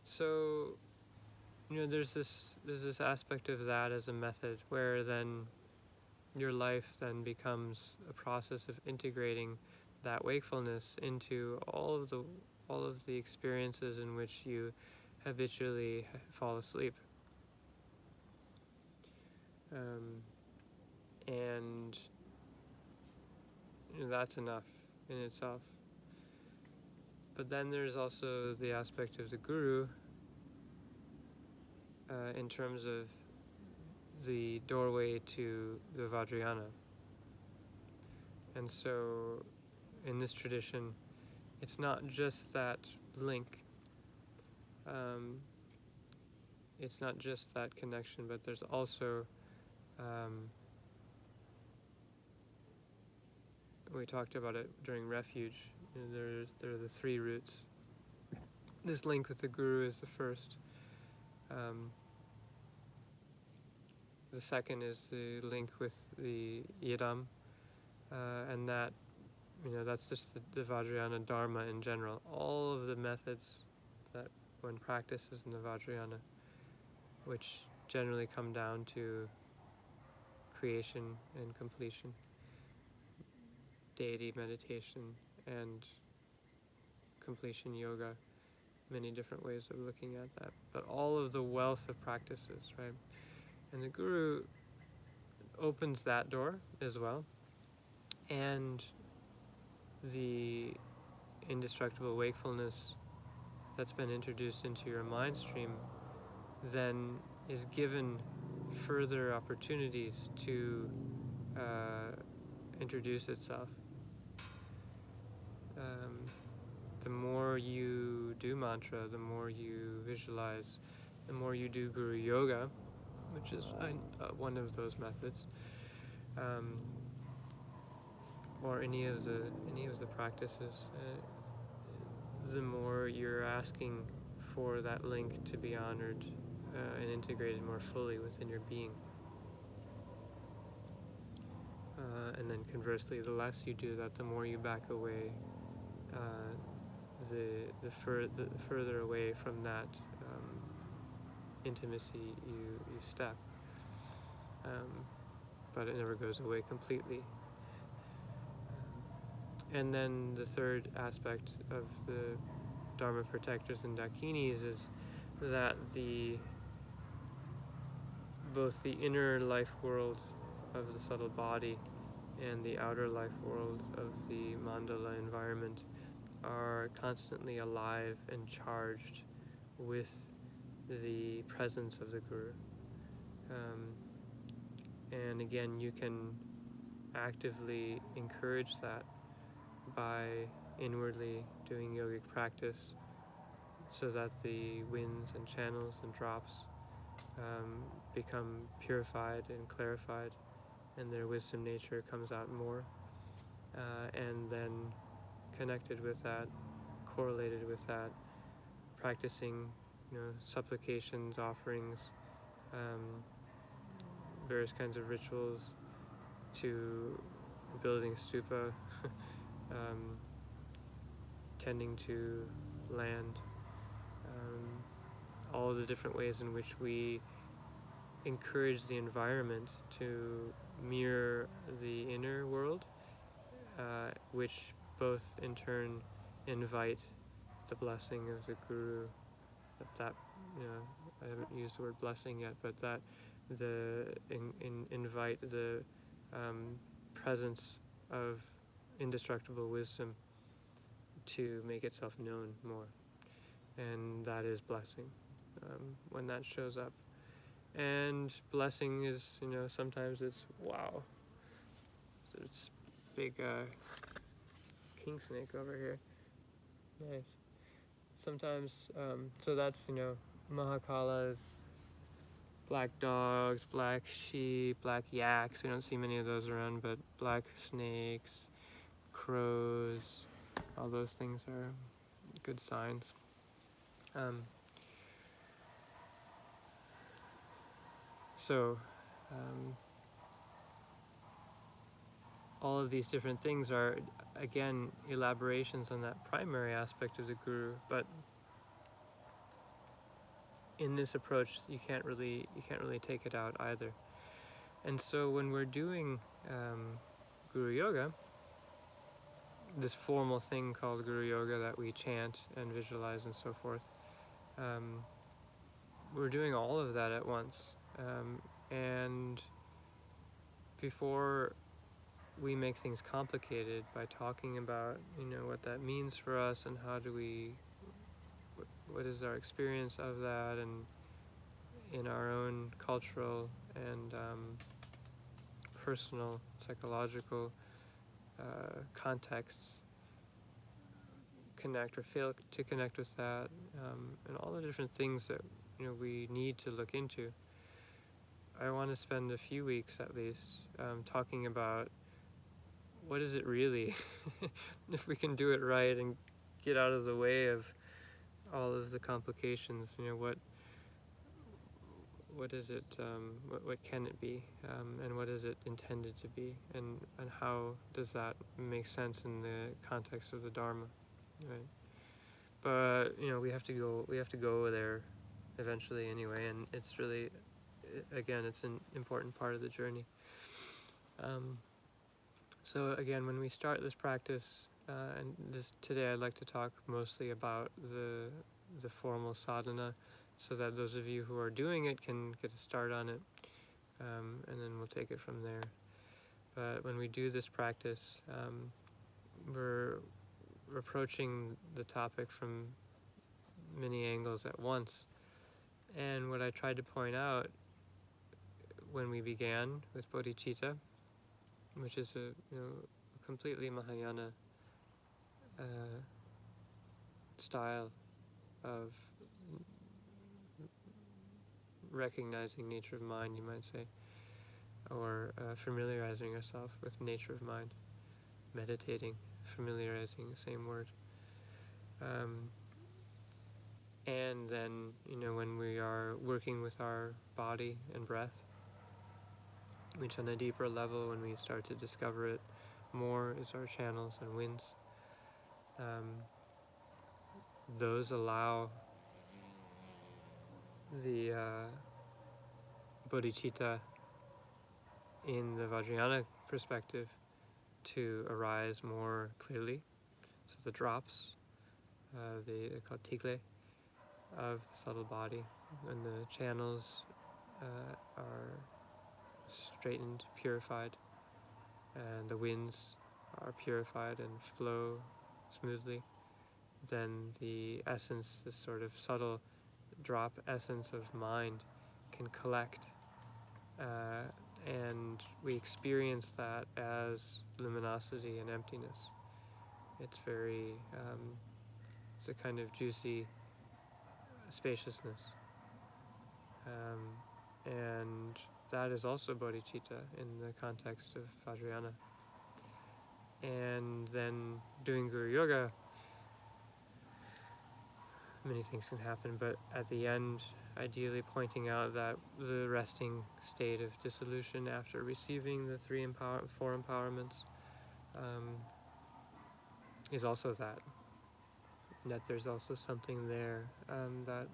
So there's this aspect of that as a method, where then your life then becomes a process of integrating that wakefulness into all of the experiences in which you habitually fall asleep, and that's enough in itself. But then there's also the aspect of the guru, in terms of the doorway to the Vajrayana. And so in this tradition, it's not just that link, it's not just that connection, but there's also, we talked about it during refuge, there are the three roots. This link with the guru is the first. The second is the link with the Yidam, and that that's just the Vajrayana Dharma in general. All of the methods that one practices in the Vajrayana, which generally come down to creation and completion, deity meditation, and completion yoga, many different ways of looking at that. But all of the wealth of practices, right? And the Guru opens that door as well. And the indestructible wakefulness that's been introduced into your mind stream then is given further opportunities to introduce itself. The more you do mantra, the more you visualize, the more you do Guru Yoga, which is one of those methods, or any of the practices, the more you're asking for that link to be honored and integrated more fully within your being. And then conversely, the less you do that, the more you back away, the further away from that intimacy you step. But it never goes away completely. And then the third aspect of the Dharma protectors and Dakinis is that both the inner life world of the subtle body and the outer life world of the mandala environment are constantly alive and charged with the presence of the Guru. And again, you can actively encourage that by inwardly doing yogic practice so that the winds and channels and drops become purified and clarified, and their wisdom nature comes out more, and then connected with that, correlated with that, practicing supplications, offerings, various kinds of rituals, to building stupa, tending to land, all of the different ways in which we encourage the environment to mirror the inner world, which both in turn invite the blessing of the Guru. That I haven't used the word blessing yet, but that invite the presence of indestructible wisdom to make itself known more, and that is blessing when that shows up. And blessing is, sometimes it's wow. So it's big king snake over here. Nice. Sometimes, so that's, Mahakalas, black dogs, black sheep, black yaks. We don't see many of those around, but black snakes, crows, all those things are good signs. All of these different things are, again, elaborations on that primary aspect of the Guru, but in this approach, you can't really take it out either. And so when we're doing Guru Yoga, this formal thing called Guru Yoga that we chant and visualize and so forth, we're doing all of that at once. And before we make things complicated by talking about, what that means for us and what is our experience of that, and in our own cultural and personal, psychological contexts, connect or fail to connect with that, and all the different things that we need to look into. I want to spend a few weeks at least talking about what is it really, if we can do it right and get out of the way of all of the complications. what is it, what can it be, and what is it intended to be, and how does that make sense in the context of the Dharma, right? But we have to go there eventually anyway, and it's really, again, it's an important part of the journey. So again, when we start this practice, and today I'd like to talk mostly about the formal sadhana, so that those of you who are doing it can get a start on it, and then we'll take it from there. But when we do this practice, we're approaching the topic from many angles at once. And what I tried to point out when we began with bodhicitta, which is a completely Mahayana style of recognizing nature of mind, you might say, or familiarizing ourselves with nature of mind, meditating, familiarizing, same word. And then, when we are working with our body and breath, which on a deeper level, when we start to discover it more, is our channels and winds. Those allow the bodhicitta in the Vajrayana perspective to arise more clearly. So the drops, they're called tigle, of the subtle body, and the channels are straightened, purified, and the winds are purified and flow smoothly. Then the essence, this sort of subtle drop essence of mind, can collect, and we experience that as luminosity and emptiness. It's very, it's a kind of juicy spaciousness, and that is also bodhicitta in the context of Vajrayana. And then doing Guru Yoga, many things can happen, but at the end, ideally pointing out that the resting state of dissolution after receiving the four empowerments is also that there's also something there that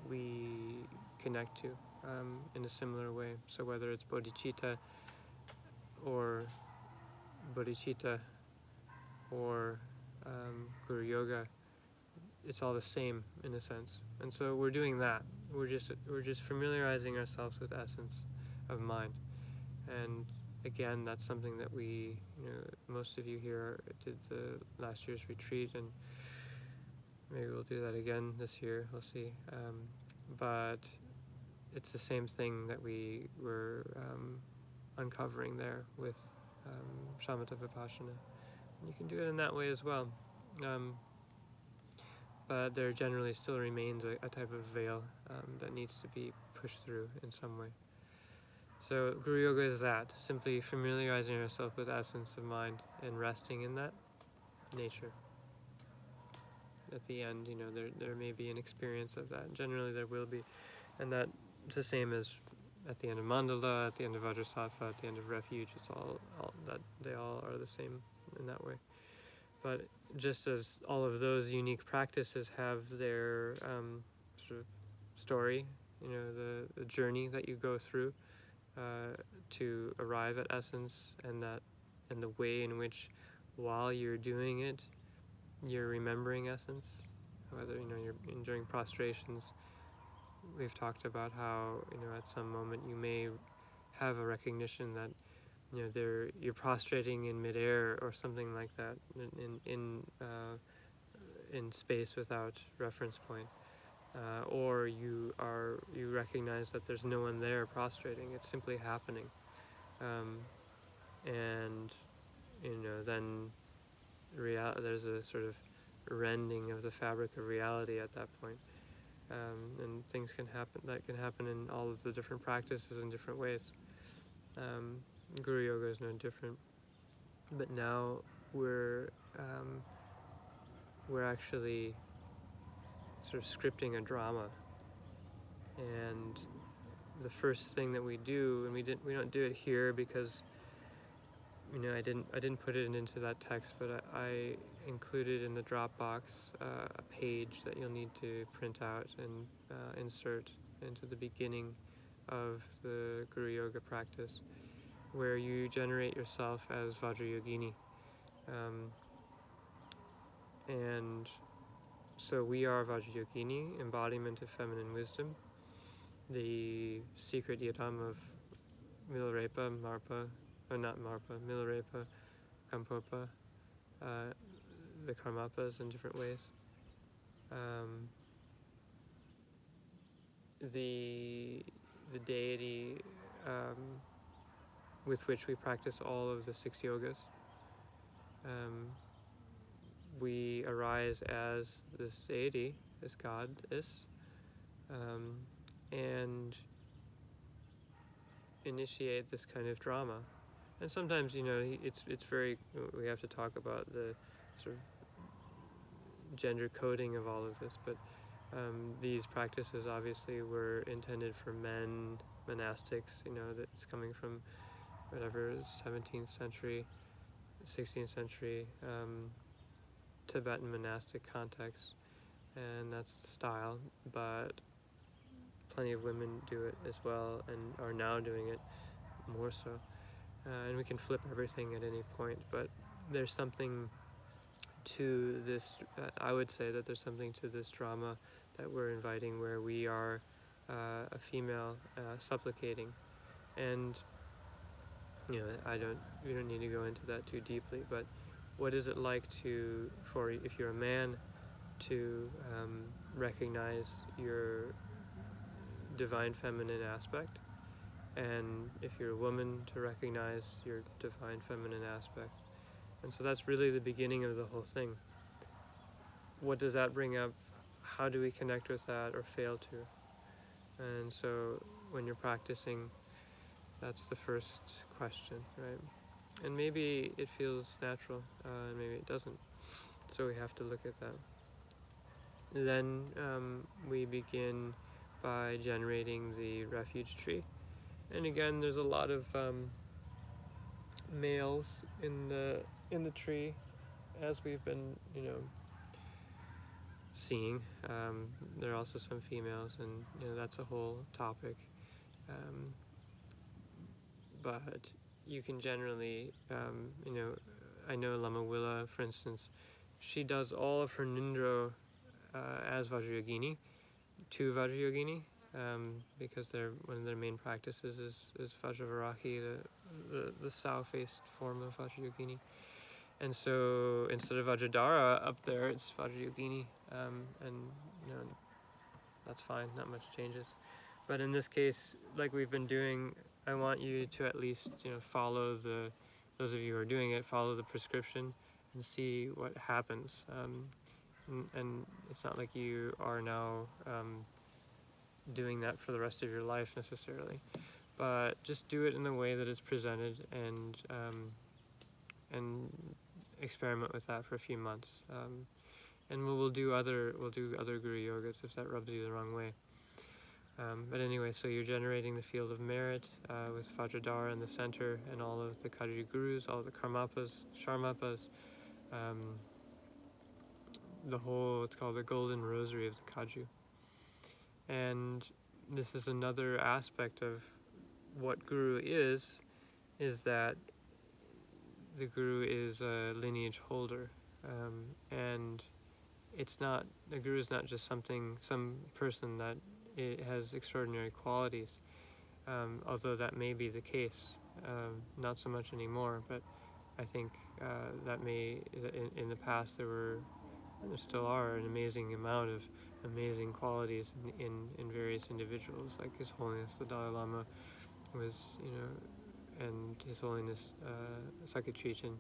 we connect to in a similar way. So whether it's bodhicitta or Guru Yoga, it's all the same in a sense. And so we're doing that. We're just familiarizing ourselves with essence of mind. And again, that's something that we, most of you here did the last year's retreat, and maybe we'll do that again this year. We'll see. But it's the same thing that we were uncovering there with shamatha vipassana. And you can do it in that way as well. But there generally still remains a type of veil that needs to be pushed through in some way. So Guru Yoga is that, simply familiarizing ourselves with essence of mind and resting in that nature. At the end, there may be an experience of that. Generally there will be. And that's the same as at the end of Mandala, at the end of Vajrasattva, at the end of Refuge. It's all that they all are the same in that way. But just as all of those unique practices have their sort of story, the journey that you go through to arrive at essence, and the way in which, while you're doing it, you're remembering essence. Whether you're during prostrations, we've talked about how at some moment you may have a recognition that you're prostrating in midair or something like that, in space without reference point, or you recognize that there's no one there prostrating. It's simply happening, and then there's a sort of rending of the fabric of reality at that point. And things can happen in all of the different practices in different ways. Guru Yoga is no different, but now we're actually sort of scripting a drama, and the first thing that we do, and we don't do it here because I didn't put it into that text, but I included in the Dropbox a page that you'll need to print out and insert into the beginning of the Guru Yoga practice, where you generate yourself as Vajrayogini. And so we are Vajrayogini, embodiment of feminine wisdom, the secret yidam of Milarepa, Marpa, or not Marpa, Milarepa, Kampopa, the Karmapas in different ways. The deity with which we practice all of the 6 yogas. We arise as this deity, this goddess, and initiate this kind of drama. And sometimes, it's very, we have to talk about the sort of gender coding of all of this, but these practices obviously were intended for men, monastics, that's coming from whatever 17th century, 16th century Tibetan monastic context, and that's the style, but plenty of women do it as well and are now doing it more so. And we can flip everything at any point, but there's something to this, I would say that there's something to this drama that we're inviting, where we are a female supplicating. And we don't need to go into that too deeply, but what is it like if you're a man, to recognize your divine feminine aspect, and if you're a woman, to recognize your divine feminine aspect. And so that's really the beginning of the whole thing. What does that bring up? How do we connect with that or fail to? And so when you're practicing, that's the first question, right? And maybe it feels natural, and maybe it doesn't. So we have to look at that. Then we begin by generating the refuge tree. And again, there's a lot of males in the tree, as we've been, seeing. There are also some females, and that's a whole topic. But you can generally, I know Lama Willa, for instance, she does all of her Ngondro as Vajrayogini, to Vajrayogini, because one of their main practices is Vajravarahi, the sow-faced form of Vajrayogini. And so instead of Vajradhara up there, it's Vajrayogini, and that's fine, not much changes. But in this case, like we've been doing, I want you to at least follow those of you who are doing it, follow the prescription and see what happens. And it's not like you are now doing that for the rest of your life necessarily, but just do it in the way that it's presented, and experiment with that for a few months. And we'll do other Guru Yogas if that rubs you the wrong way. But anyway, so you're generating the field of merit with Vajradhara in the center, and all of the Kagyu Gurus, all the Karmapas, Sharmapas, it's called the Golden Rosary of the Kagyu. And this is another aspect of what Guru is that the Guru is a lineage holder, and the Guru is not just some person that it has extraordinary qualities, although that may be the case, not so much anymore, but I think that in the past there still are an amazing amount of amazing qualities in various individuals, like His Holiness the Dalai Lama was, and His Holiness Sakya-Trijin,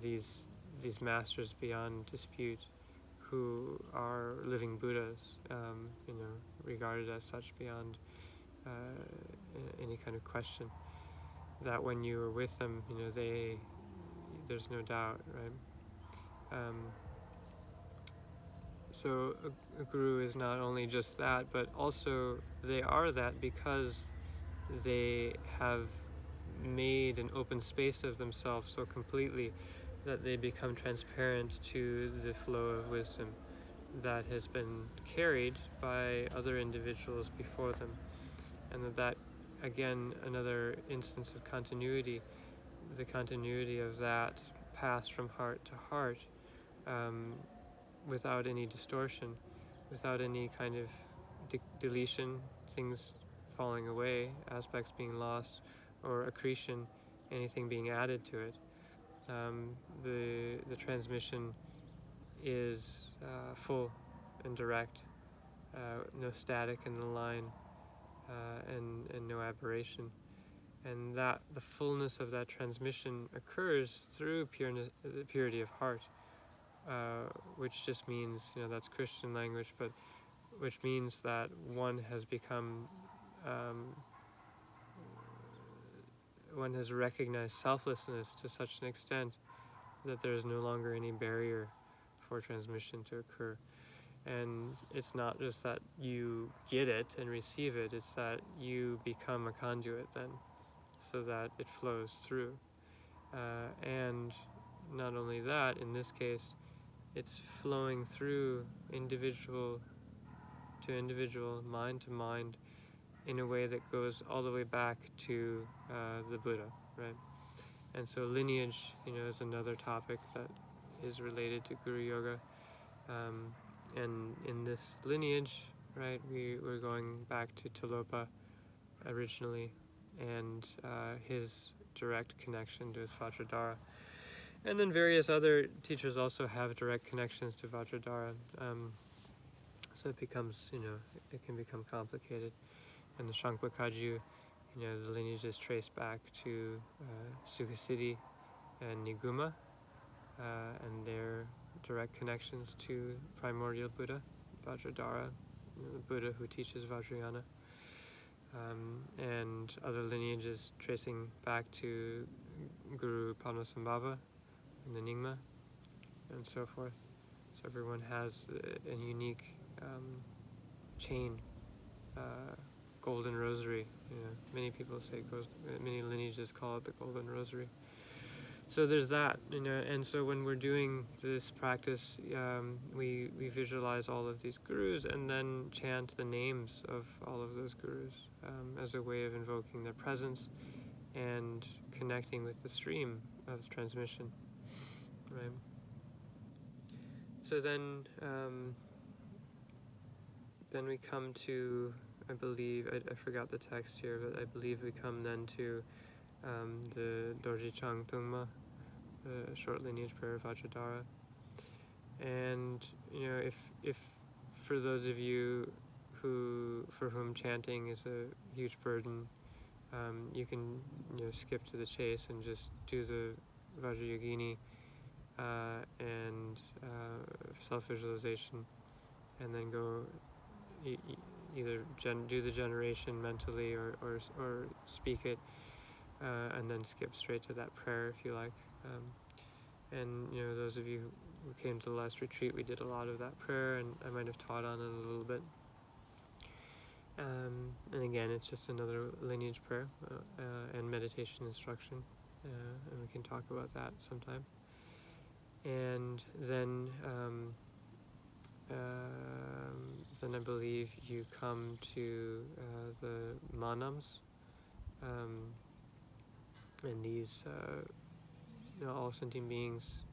these masters beyond dispute, who are living Buddhas, regarded as such beyond any kind of question, that when you are with them, there's no doubt, right? So a guru is not only just that, but also they are that because they have made an open space of themselves so completely that they become transparent to the flow of wisdom that has been carried by other individuals before them. And that again, another instance of continuity, the continuity of that pass from heart to heart, um, without any distortion, without any kind of deletion, things falling away, aspects being lost, or accretion, anything being added to it. The transmission is full and direct, no static in the line, and no aberration. And that the fullness of that transmission occurs through purity of heart, which just means, that's Christian language, but which means that one has become, one has recognized selflessness to such an extent that there is no longer any barrier for transmission to occur. And it's not just that you get it and receive it, it's that you become a conduit then, so that it flows through. And not only that, in this case, it's flowing through individual to individual, mind to mind, in a way that goes all the way back to the Buddha, right? And so lineage, is another topic that is related to Guru Yoga. And in this lineage, right, we're going back to Tilopa originally, and his direct connection to his Vajradhara. And then various other teachers also have direct connections to Vajradhara. So it becomes, it can become complicated. And the Shankwa Kagyu, the lineage is traced back to Sukhasiddhi and Niguma, and their direct connections to primordial Buddha, Vajradhara, the Buddha who teaches Vajrayana, and other lineages tracing back to Guru Padmasambhava and the Nyingma, and so forth. So everyone has a unique chain, golden rosary. Many people say many lineages call it the golden rosary. So there's that, and so when we're doing this practice, we visualize all of these gurus and then chant the names of all of those gurus as a way of invoking their presence and connecting with the stream of transmission, right? So then we come to, I believe, I forgot the text here, but I believe we come then to the Dorji Chang Tungma, the short lineage prayer of Vajradhara. And if for those of you for whom chanting is a huge burden, you can skip to the chase and just do the Vajrayogini and self-visualization, and then go either do the generation mentally or speak it, and then skip straight to that prayer if you like. And those of you who came to the last retreat, we did a lot of that prayer, and I might have taught on it a little bit. And again, it's just another lineage prayer and meditation instruction, and we can talk about that sometime. And then I believe you come to the manams, and these all sentient beings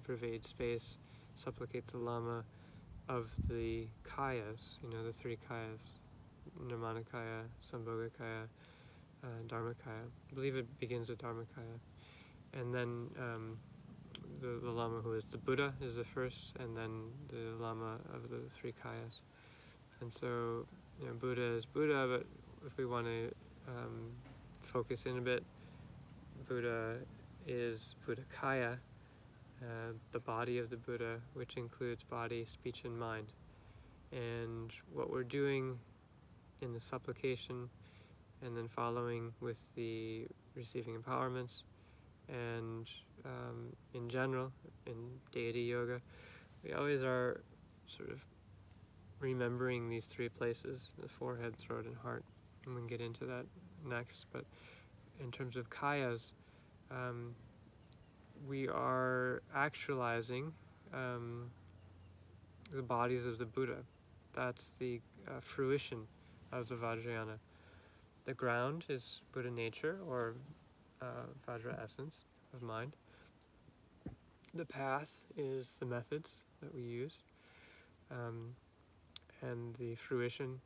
pervade space, supplicate the Lama of the kayas, the three kayas, Nirmanakaya, Sambhogakaya, Dharmakaya. I believe it begins with Dharmakaya. And then the Lama who is the Buddha is the first, and then the Lama of the three kayas. And so, Buddha is Buddha, but if we want to focus in a bit, Buddha is Buddhakaya, the body of the Buddha, which includes body, speech, and mind. And what we're doing in the supplication, and then following with the receiving empowerments, and in general, in deity yoga, we always are sort of remembering these three places, the forehead, throat, and heart. And we can get into that next. But in terms of kayas, we are actualizing the bodies of the Buddha. That's the fruition of the Vajrayana. The ground is Buddha nature, or Vajra essence of mind. The path is the methods that we use. And the fruition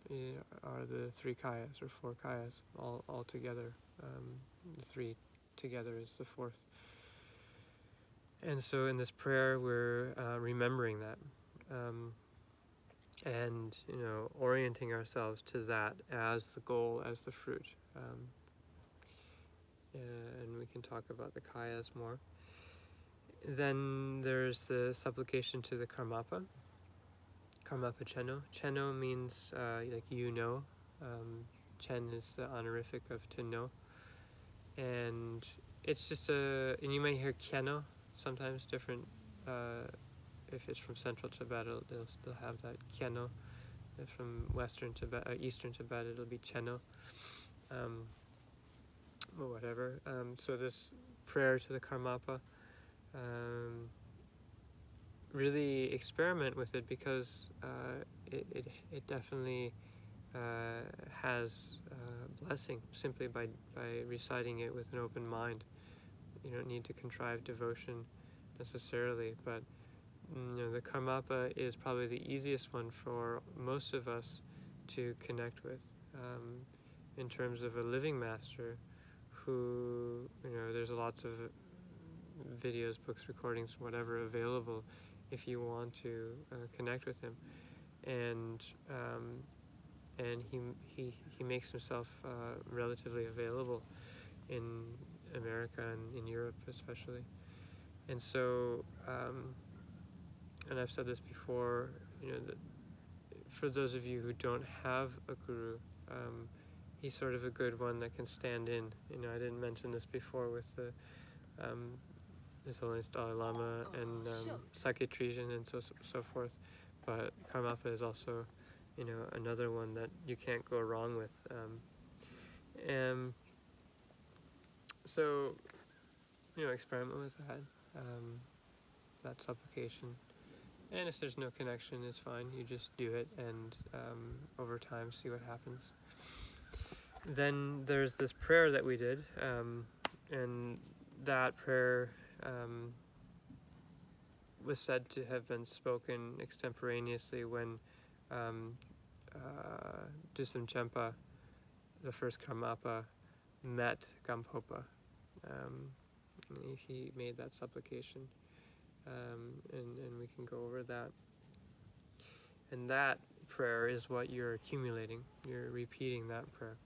are the three kayas, or four kayas, all together. The three together is the fourth. And so in this prayer, we're remembering that. And orienting ourselves to that as the goal, as the fruit. And we can talk about the kayas more. Then there's the supplication to the Karmapa. Karmapa Chenno. Chenno means like Chen is the honorific of to know. And it's just and you may hear Kieno sometimes, different, if it's from central Tibet, they'll still have that Kieno. If from western Tibet, eastern Tibet, it'll be Chenno. Or whatever. So this prayer to the Karmapa, really experiment with it, because it definitely has blessing simply by reciting it with an open mind. You don't need to contrive devotion necessarily, but the Karmapa is probably the easiest one for most of us to connect with, in terms of a living master who, there's lots of videos, books, recordings, whatever available if you want to connect with him. And he makes himself relatively available in America and in Europe especially. And so, and I've said this before, that for those of you who don't have a guru, he's sort of a good one that can stand in. I didn't mention this before with the His Holiness Dalai Lama and Sakya Trijin and so forth, but Karmapa is also, another one that you can't go wrong with. So, experiment with that supplication. And if there's no connection, it's fine. You just do it, and over time, see what happens. Then there's this prayer that we did, and that prayer was said to have been spoken extemporaneously when Dusam Champa, the first Karmapa, met Gampopa. He made that supplication, and we can go over that. And that prayer is what you're accumulating. You're repeating that prayer.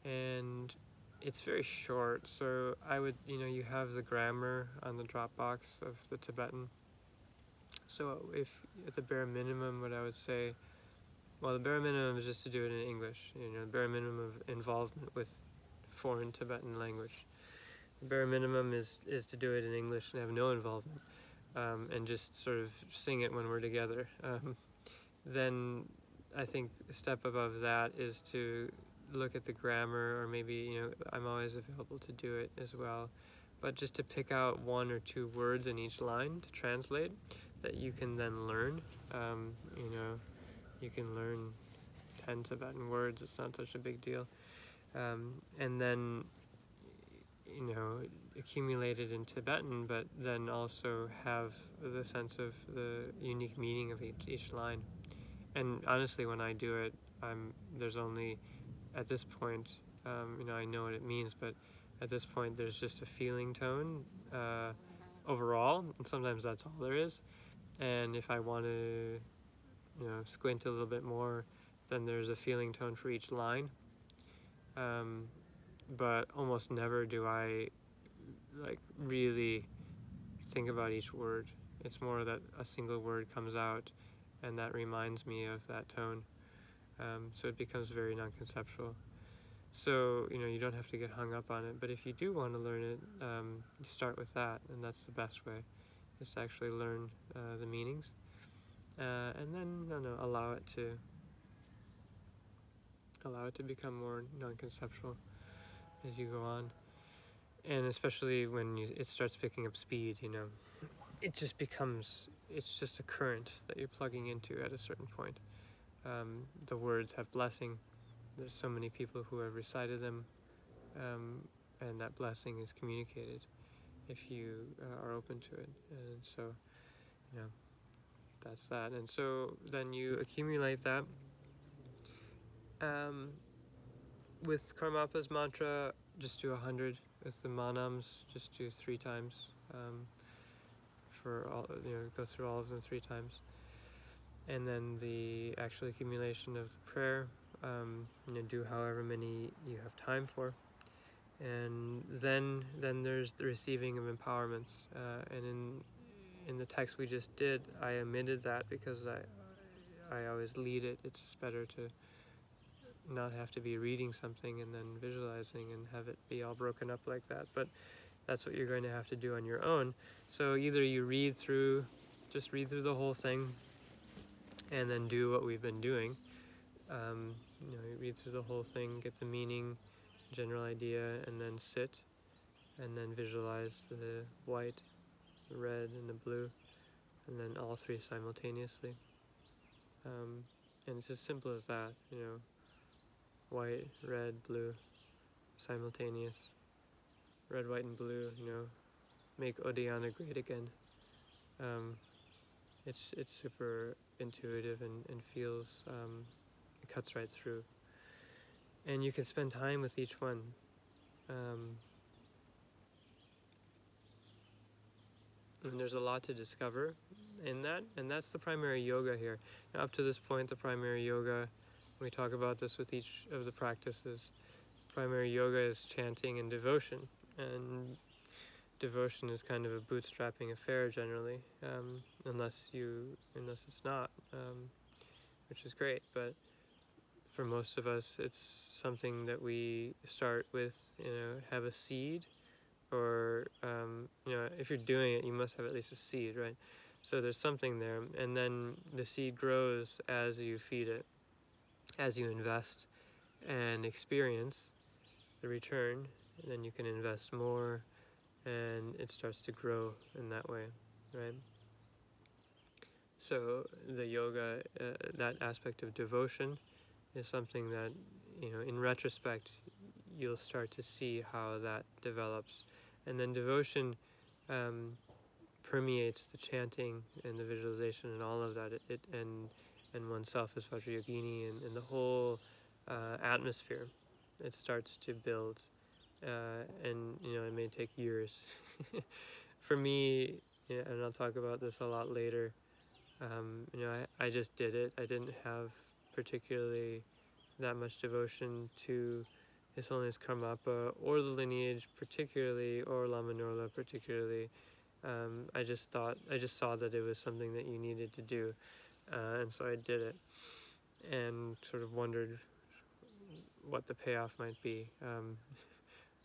And it's very short, so I would, you have the grammar on the Dropbox of the Tibetan. So if at the bare minimum, what I would say, the bare minimum is just to do it in English. The bare minimum of involvement with foreign Tibetan language. The bare minimum is to do it in English and have no involvement, and just sort of sing it when we're together. Then I think a step above that is to look at the grammar, or maybe, I'm always available to do it as well, but just to pick out one or two words in each line to translate that you can then learn. You can learn 10 Tibetan words, it's not such a big deal. And then, accumulate it in Tibetan, but then also have the sense of the unique meaning of each line. And honestly, when I do it, there's only, at this point, I know what it means, but at this point there's just a feeling tone overall, and sometimes that's all there is. And if I want to, squint a little bit more, then there's a feeling tone for each line. But almost never do I really think about each word. It's more that a single word comes out and that reminds me of that tone. So it becomes very non-conceptual. So, you don't have to get hung up on it, but if you do want to learn it, you start with that, and that's the best way, is to actually learn the meanings. and then allow it to become more non-conceptual as you go on, and especially when it starts picking up speed, it's just a current that you're plugging into at a certain point. The words have blessing. There's so many people who have recited them, and that blessing is communicated if you are open to it. And so, that's that. And so then you accumulate that. With Karmapa's mantra, just do 100. With the manams, just do 3 times. For all, go through all of them 3 times. And then the actual accumulation of the prayer, do however many you have time for. And then there's the receiving of empowerments. And in the text we just did, I omitted that because I always lead it. It's just better to not have to be reading something and then visualizing and have it be all broken up like that. But that's what you're going to have to do on your own. So either you just read through the whole thing and then do what we've been doing. You read through the whole thing, get the meaning, general idea, and then sit and then visualize the white, the red, and the blue, and then all 3 simultaneously. And it's as simple as that, white, red, blue, simultaneous. Red, white, and blue, make Odayana great again. It's super intuitive and feels, it cuts right through. And you can spend time with each one. And there's a lot to discover in that, and that's the primary yoga here. Now, up to this point, the primary yoga, we talk about this with each of the practices, primary yoga is chanting and devotion, and devotion is kind of a bootstrapping affair generally, unless it's not, which is great, but for most of us it's something that we start with, have a seed, or if you're doing it, you must have at least a seed, right? So there's something there, and then the seed grows as you feed it, as you invest and experience the return, and then you can invest more, and it starts to grow in that way, right? So the yoga, that aspect of devotion, is something that, in retrospect, you'll start to see how that develops. And then devotion permeates the chanting and the visualization and all of that. And oneself as Vajrayogini and the whole atmosphere. It starts to build, and it may take years. For me, and I'll talk about this a lot later. I just did it. I didn't have particularly that much devotion to His Holiness Karmapa or the lineage particularly, or Lama Norla particularly. I just saw that it was something that you needed to do, and so I did it, and sort of wondered what the payoff might be.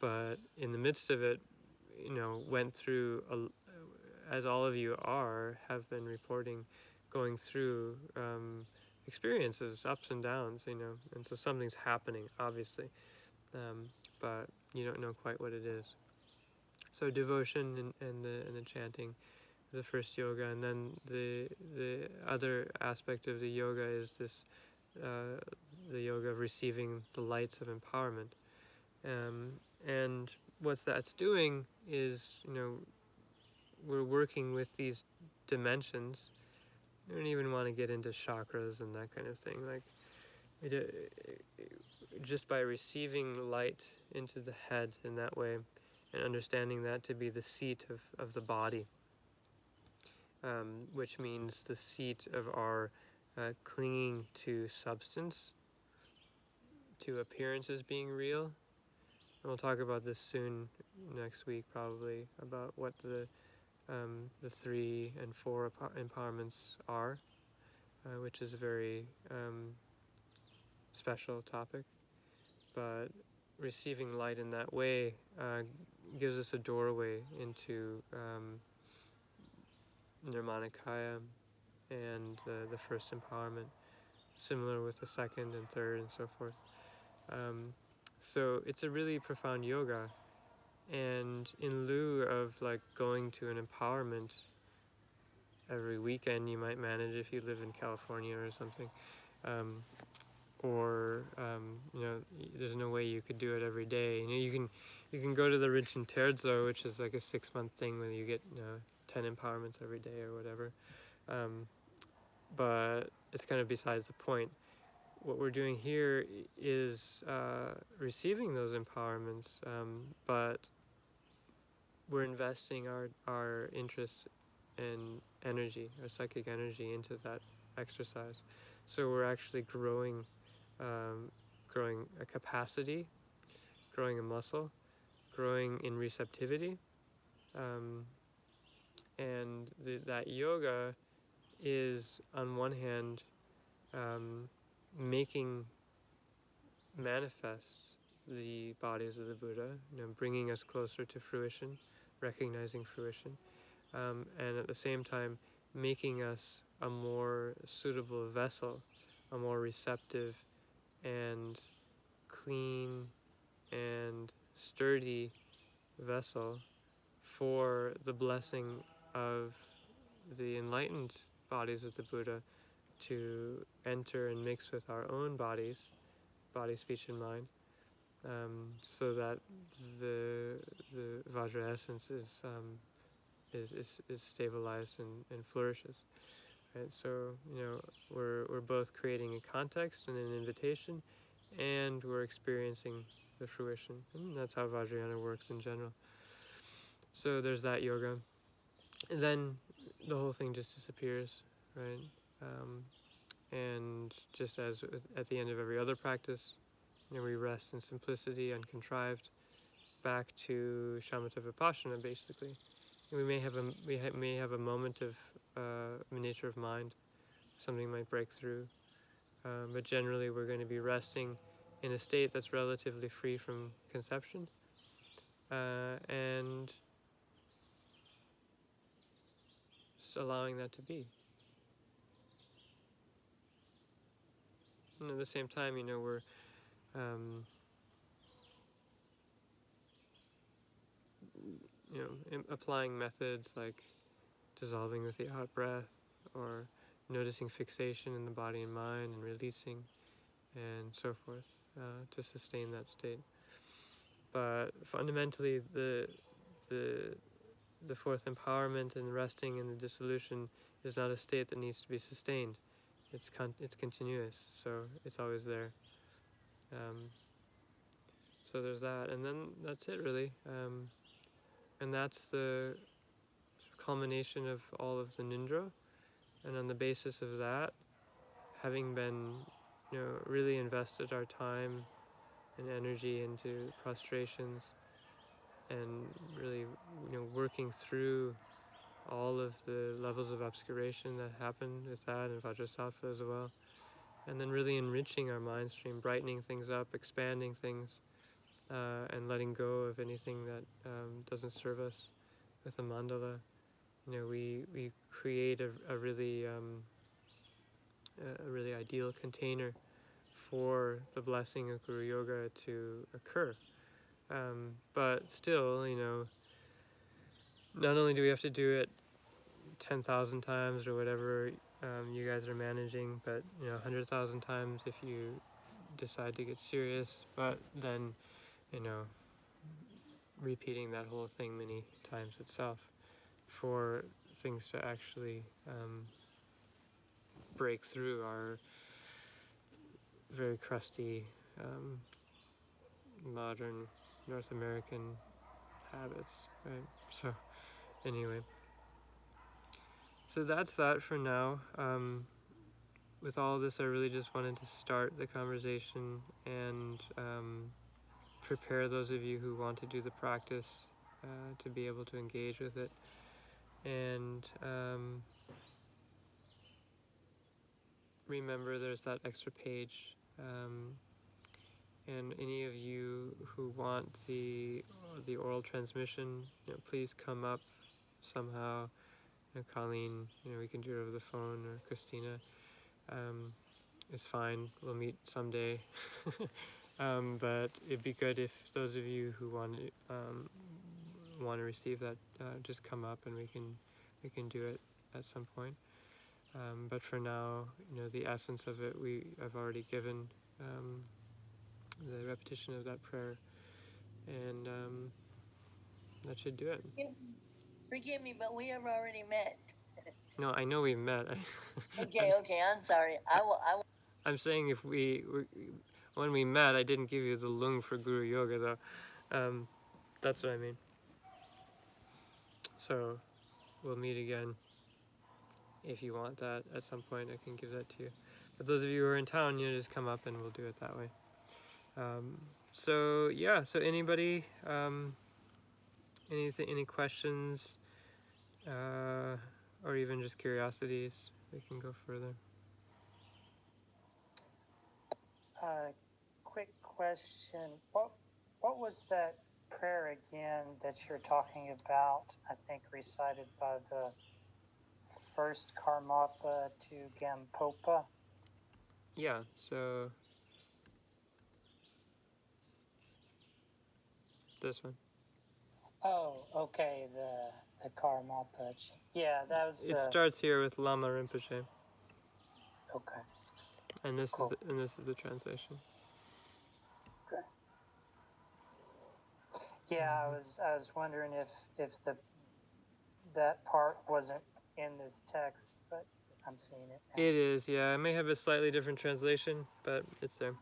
But in the midst of it, went through, as all of you have been reporting, going through experiences, ups and downs, and so something's happening, obviously, but you don't know quite what it is. So devotion and the chanting, the first yoga, and then the other aspect of the yoga is this, the yoga of receiving the lights of empowerment, and what that's doing is, we're working with these dimensions. I don't even want to get into chakras and that kind of thing. Like, just by receiving light into the head in that way, and understanding that to be the seat of the body, which means the seat of our clinging to substance, to appearances being real. And we'll talk about this soon, next week probably, about what the 3 and 4 empowerments are, which is a very special topic. But receiving light in that way gives us a doorway into Nirmanakaya, and the first empowerment. Similar with the second and third and so forth. So it's a really profound yoga, and in lieu of like going to an empowerment every weekend, you might manage if you live in California or something, or there's no way you could do it every day. You can go to the Rinchen Terzo, which is like a 6-month thing where you get 10 empowerments every day or whatever. But it's kind of besides the point. What we're doing here is receiving those empowerments, but we're investing our interest and energy, our psychic energy, into that exercise. So we're actually growing a capacity, growing a muscle, growing in receptivity, and that yoga is on one hand making manifest the bodies of the Buddha, bringing us closer to fruition, recognizing fruition, and at the same time making us a more suitable vessel, a more receptive and clean and sturdy vessel for the blessing of the enlightened bodies of the Buddha to enter and mix with our own bodies, body, speech, and mind, so that the Vajra essence is stabilized and flourishes. Right? So we're both creating a context and an invitation, and we're experiencing the fruition, and that's how Vajrayana works in general. So there's that yoga, and then the whole thing just disappears, right? And just as at the end of every other practice, we rest in simplicity, uncontrived, back to shamatha vipassana, basically. And we may have a moment of nature of mind, something might break through, but generally we're going to be resting in a state that's relatively free from conception, and just allowing that to be. And at the same time, we're applying methods like dissolving with the out breath, or noticing fixation in the body and mind and releasing, and so forth, to sustain that state. But fundamentally, the fourth empowerment and resting in the dissolution is not a state that needs to be sustained. It's continuous, so it's always there. So there's that, and then that's it really, and that's the culmination of all of the Ngondro. And on the basis of that, having been, really invested our time and energy into prostrations, and really, working through all of the levels of obscuration that happen with that, and Vajrasattva as well, and then really enriching our mind stream, brightening things up, expanding things, and letting go of anything that doesn't serve us with a mandala. We create a really ideal container for the blessing of Guru Yoga to occur. But still, not only do we have to do it 10,000 times or whatever you guys are managing, but 100,000 times if you decide to get serious. But then, repeating that whole thing many times itself for things to actually break through our very crusty modern North American habits, right? So anyway, so that's that for now. With all of this, I really just wanted to start the conversation and prepare those of you who want to do the practice to be able to engage with it. And remember, there's that extra page. And any of you who want the oral transmission, please come up somehow Colleen, we can do it over the phone, or Christina. It's fine. We'll meet someday. But it'd be good if those of you who want to receive that just come up, and we can do it at some point. But for now, the essence of it, I've already given the repetition of that prayer, and that should do it. Forgive me, but we have already met. No, I know we've met. Okay, I'm sorry. I'm saying when we met, I didn't give you the lung for Guru Yoga, though. That's what I mean. So we'll meet again. If you want that at some point, I can give that to you. But those of you who are in town, just come up and we'll do it that way. So anybody, any questions, or even just curiosities, we can go further. Quick question. What was that prayer again that you're talking about? I think recited by the first Karmapa to Gampopa. Yeah, so this one. Oh, okay, the Karmapa. Yeah, that was It starts here with Lama Rinpoche. Okay. And this Cool. is the translation. Okay. Yeah, I was wondering if that part wasn't in this text, but I'm seeing it now. It is, yeah. It may have a slightly different translation, but it's there.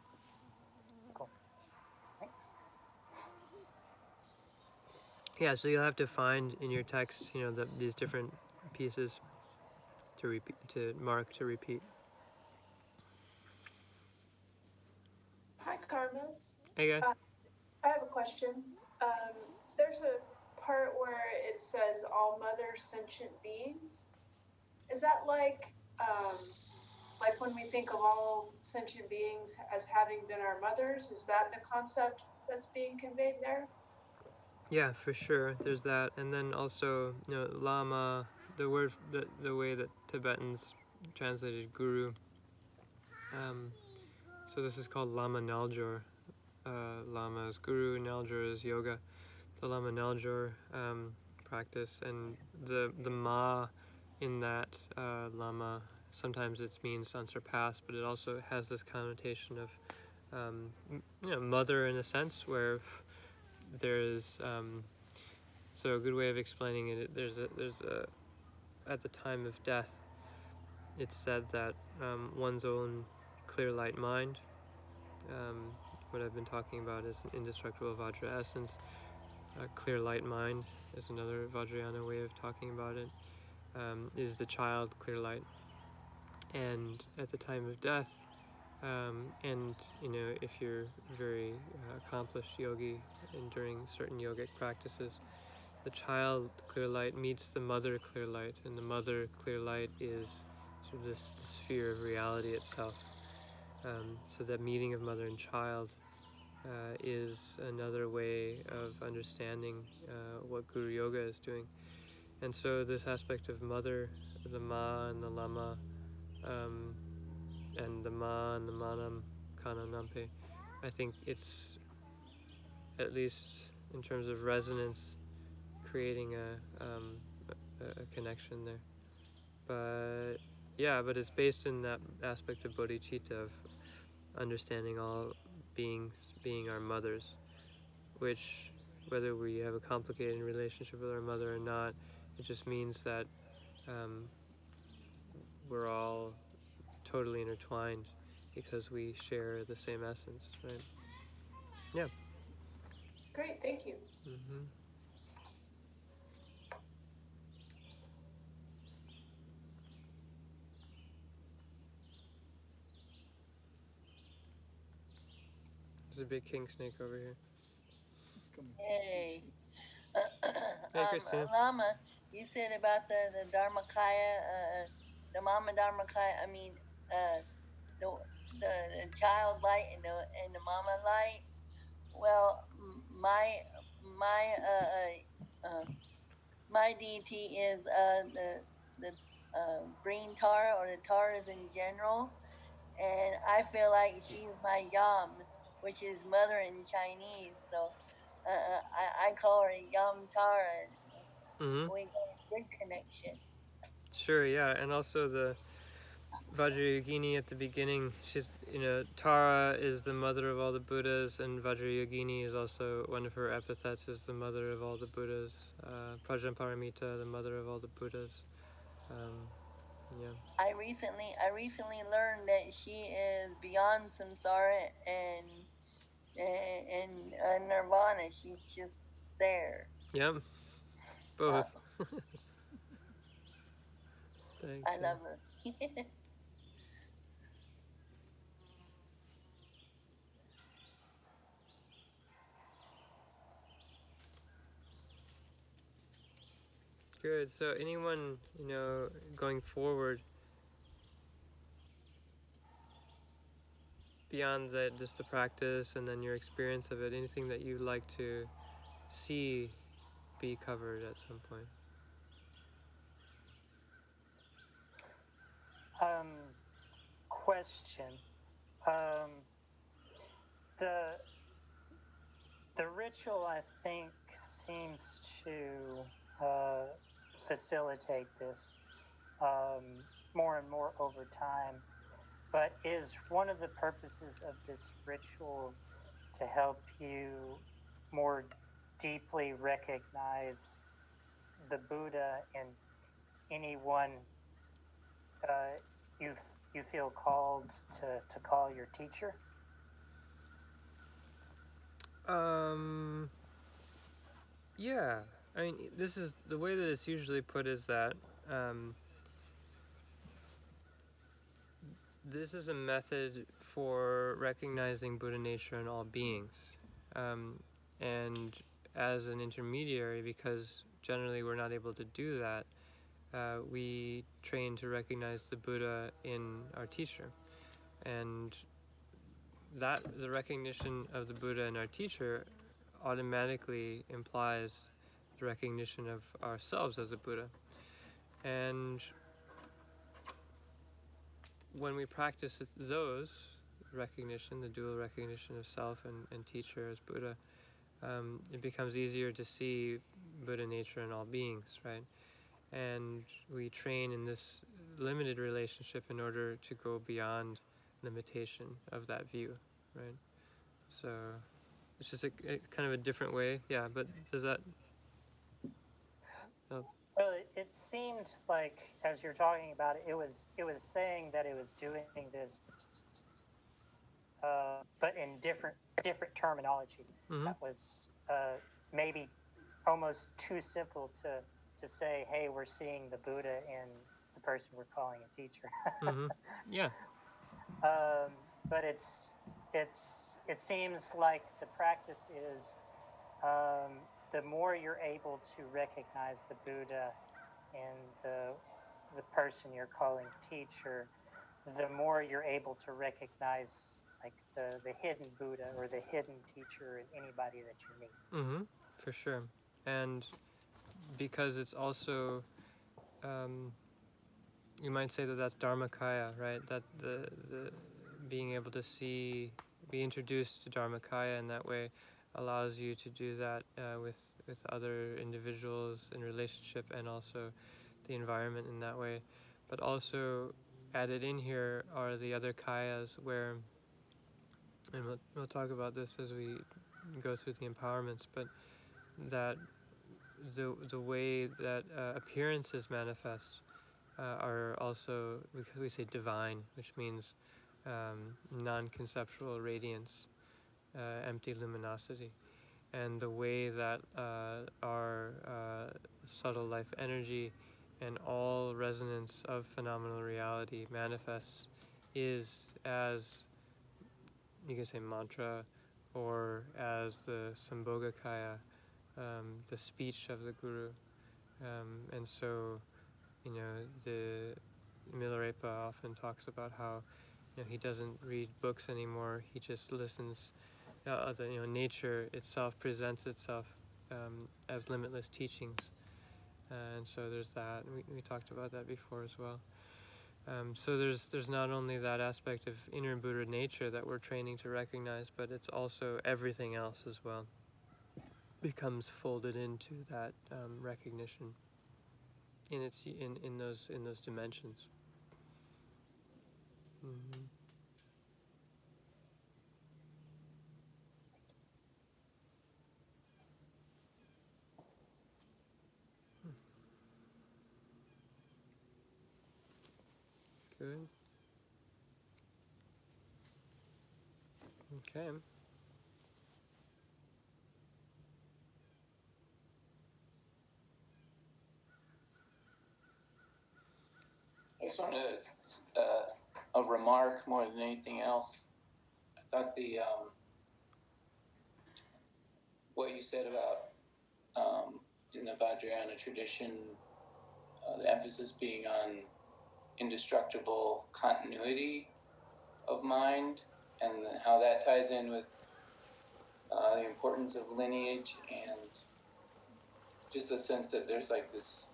Cool. Thanks. Yeah, so you'll have to find in your text, these different pieces to repeat, to mark, to repeat. Hi, Karma. Hey, guys. I have a question. There's a part where it says all mother sentient beings. Is that like when we think of all sentient beings as having been our mothers? Is that the concept that's being conveyed there? Yeah, for sure. There's that, and then also, Lama. The word, the way that Tibetans translated guru. So this is called Lama Naljor. Lama is guru, Naljor is yoga. The Lama Naljor practice, and the ma in that Lama, sometimes it means unsurpassed, but it also has this connotation of mother in a sense, where there's so a good way of explaining it, there's a at the time of death, it's said that one's own clear light mind, what I've been talking about is an indestructible Vajra essence. Clear light mind is another Vajrayana way of talking about it. Is the child clear light, and at the time of death, and if you're very accomplished yogi and during certain yogic practices, the child clear light meets the mother clear light, and the mother clear light is sort of this sphere of reality itself. So that meeting of mother and child is another way of understanding what Guru Yoga is doing. And so this aspect of mother, the ma and the lama, and the ma and the manam, kana nampe, I think it's, at least in terms of resonance, creating a connection there. But it's based in that aspect of bodhicitta, of understanding all beings being our mothers, which, whether we have a complicated relationship with our mother or not, it just means that we're all totally intertwined because we share the same essence, right? Yeah. Great, thank you. Mm-hmm. There's a big king snake over here. Hey. Hey, Christina. Lama, you said about the Dharmakaya, the Mama Dharmakaya. I mean, the child light and the Mama light. Well, my deity is the green Tara or the Taras in general, and I feel like she's my Yam, which is mother in Chinese. So I call her Yam Tara. Mm-hmm. We got a good connection. Sure, yeah, and also the Vajrayogini at the beginning, she's, Tara is the mother of all the Buddhas, and Vajrayogini is also one of her epithets, is the mother of all the Buddhas. Prajnaparamita, the mother of all the Buddhas. Yeah. I recently learned that she is beyond samsara and nirvana. She's just there. Yep, Uh, both. Thanks. I love her. Good. So anyone, going forward beyond that, just the practice and then your experience of it, anything that you'd like to see be covered at some point? Question. The the ritual, I think, seems to facilitate this more and more over time. But is one of the purposes of this ritual to help you more deeply recognize the Buddha in anyone you feel called to call your teacher? Yeah. I mean, this is the way that it's usually put is that this is a method for recognizing Buddha nature in all beings. And as an intermediary, because generally we're not able to do that, we train to recognize the Buddha in our teacher. And that the recognition of the Buddha in our teacher automatically implies the recognition of ourselves as a Buddha. And when we practice those recognition, the dual recognition of self and teacher as Buddha, it becomes easier to see Buddha nature in all beings, right? And we train in this limited relationship in order to go beyond limitation of that view, right? So it's just a kind of a different way, yeah. But does that? Oh. Well, it seemed like as you're talking about it, it was saying that it was doing this, but in different terminology. Mm-hmm. That was maybe almost too simple to say, hey, we're seeing the Buddha in the person we're calling a teacher. Mm-hmm. Yeah. But it seems like the practice is the more you're able to recognize the Buddha in the person you're calling teacher, the more you're able to recognize like the hidden Buddha or the hidden teacher in anybody that you meet. Mm-hmm. For sure. And because it's also, you might say that that's Dharmakaya, right? That the being able to be introduced to Dharmakaya in that way allows you to do that with other individuals in relationship and also the environment in that way. But also added in here are the other kayas where, and we'll talk about this as we go through the empowerments, but that the way that appearances manifest are also, we say divine, which means non-conceptual radiance, empty luminosity. And the way that our subtle life energy and all resonance of phenomenal reality manifests is as, you can say, mantra, or as the Sambhogakaya, the speech of the Guru. And so, the Milarepa often talks about how, he doesn't read books anymore. He just listens. Nature itself presents itself as limitless teachings, and so there's that. We talked about that before as well. So there's not only that aspect of inner Buddha nature that we're training to recognize, but it's also everything else as well becomes folded into that recognition in those dimensions. Mm-hmm. Good. Okay. I just wanted a remark more than anything else. I thought what you said about in the Vajrayana tradition, the emphasis being on indestructible continuity of mind, and how that ties in with the importance of lineage, and just the sense that there's like this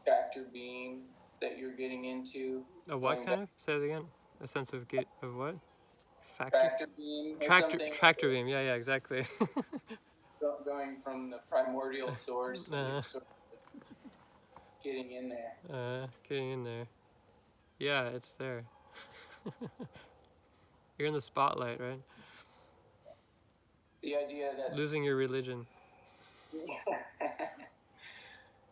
factor being that you're getting into. A what kind of? Say it again. A sense of what? Tractor beam or something. Tractor beam. Yeah, exactly. Going from the primordial source and you're sort of getting in there. Getting in there. Yeah, it's there. You're in the spotlight, right? The idea that losing your religion.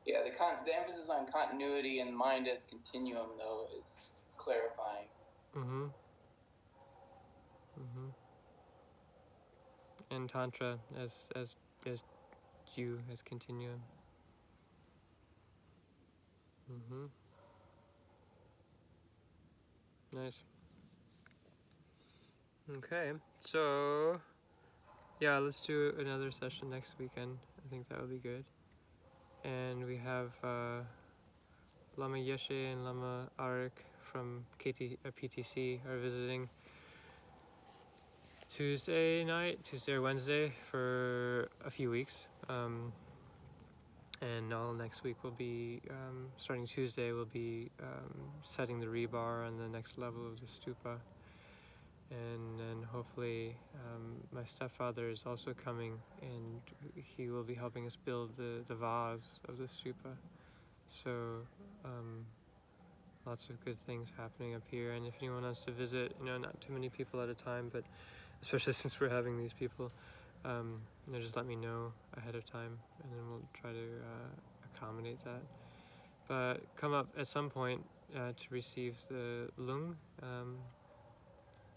Yeah, the emphasis on continuity and mind as continuum, though, is clarifying. Mm-hmm. Mm-hmm. And Tantra as Ju as continuum. Mm-hmm. Nice. Okay, so yeah, let's do another session next weekend. I think that would be good. And we have Lama Yeshe and Lama Arik from PTC are visiting Tuesday or Wednesday for a few weeks. And all next week will be, starting Tuesday, we'll be setting the rebar on the next level of the stupa. And then hopefully my stepfather is also coming, and he will be helping us build the vase of the stupa. So lots of good things happening up here. And if anyone wants to visit, not too many people at a time, but especially since we're having these people, just let me know ahead of time, and then we'll try to accommodate that. But come up at some point to receive the lung,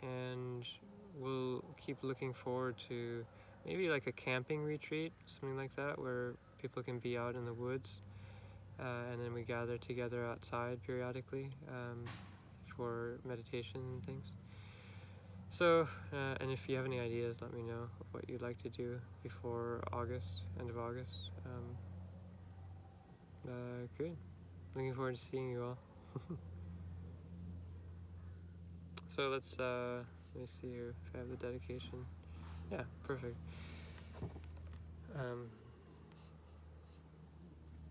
and we'll keep looking forward to maybe like a camping retreat, something like that, where people can be out in the woods, and then we gather together outside periodically for meditation and things. So, and if you have any ideas, let me know what you'd like to do before end of August. Good. Looking forward to seeing you all. So let me see here if I have the dedication. Yeah, perfect.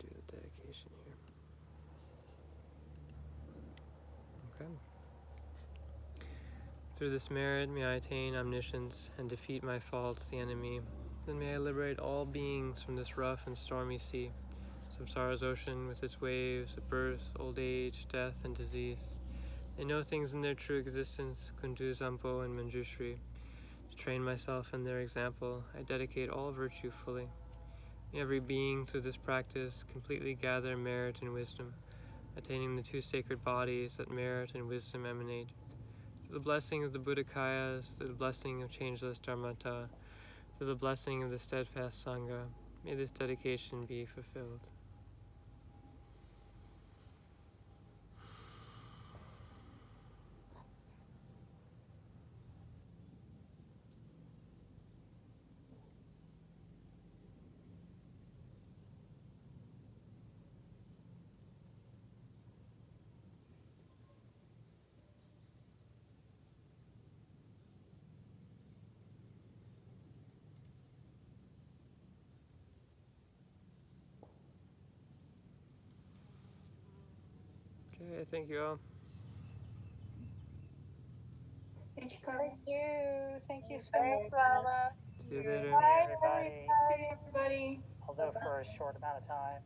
Do the dedication here. Okay. Through this merit, may I attain omniscience and defeat my faults, the enemy. Then may I liberate all beings from this rough and stormy sea, samsara's ocean with its waves of birth, old age, death, and disease. They know things in their true existence, Kundu, Zampo, and Manjushri. To train myself in their example, I dedicate all virtue fully. May every being through this practice completely gather merit and wisdom, attaining the two sacred bodies that merit and wisdom emanate. Through the blessing of the Buddhakayas, through the blessing of changeless Dharmata, through the blessing of the steadfast Sangha, may this dedication be fulfilled. Okay, thank you all. Thank you, Carmen. Thank you so much, Lala. See you later. Bye, Bye, everybody. See everybody. Although for a short amount of time.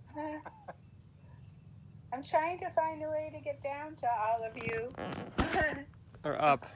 I'm trying to find a way to get down to all of you. Or up.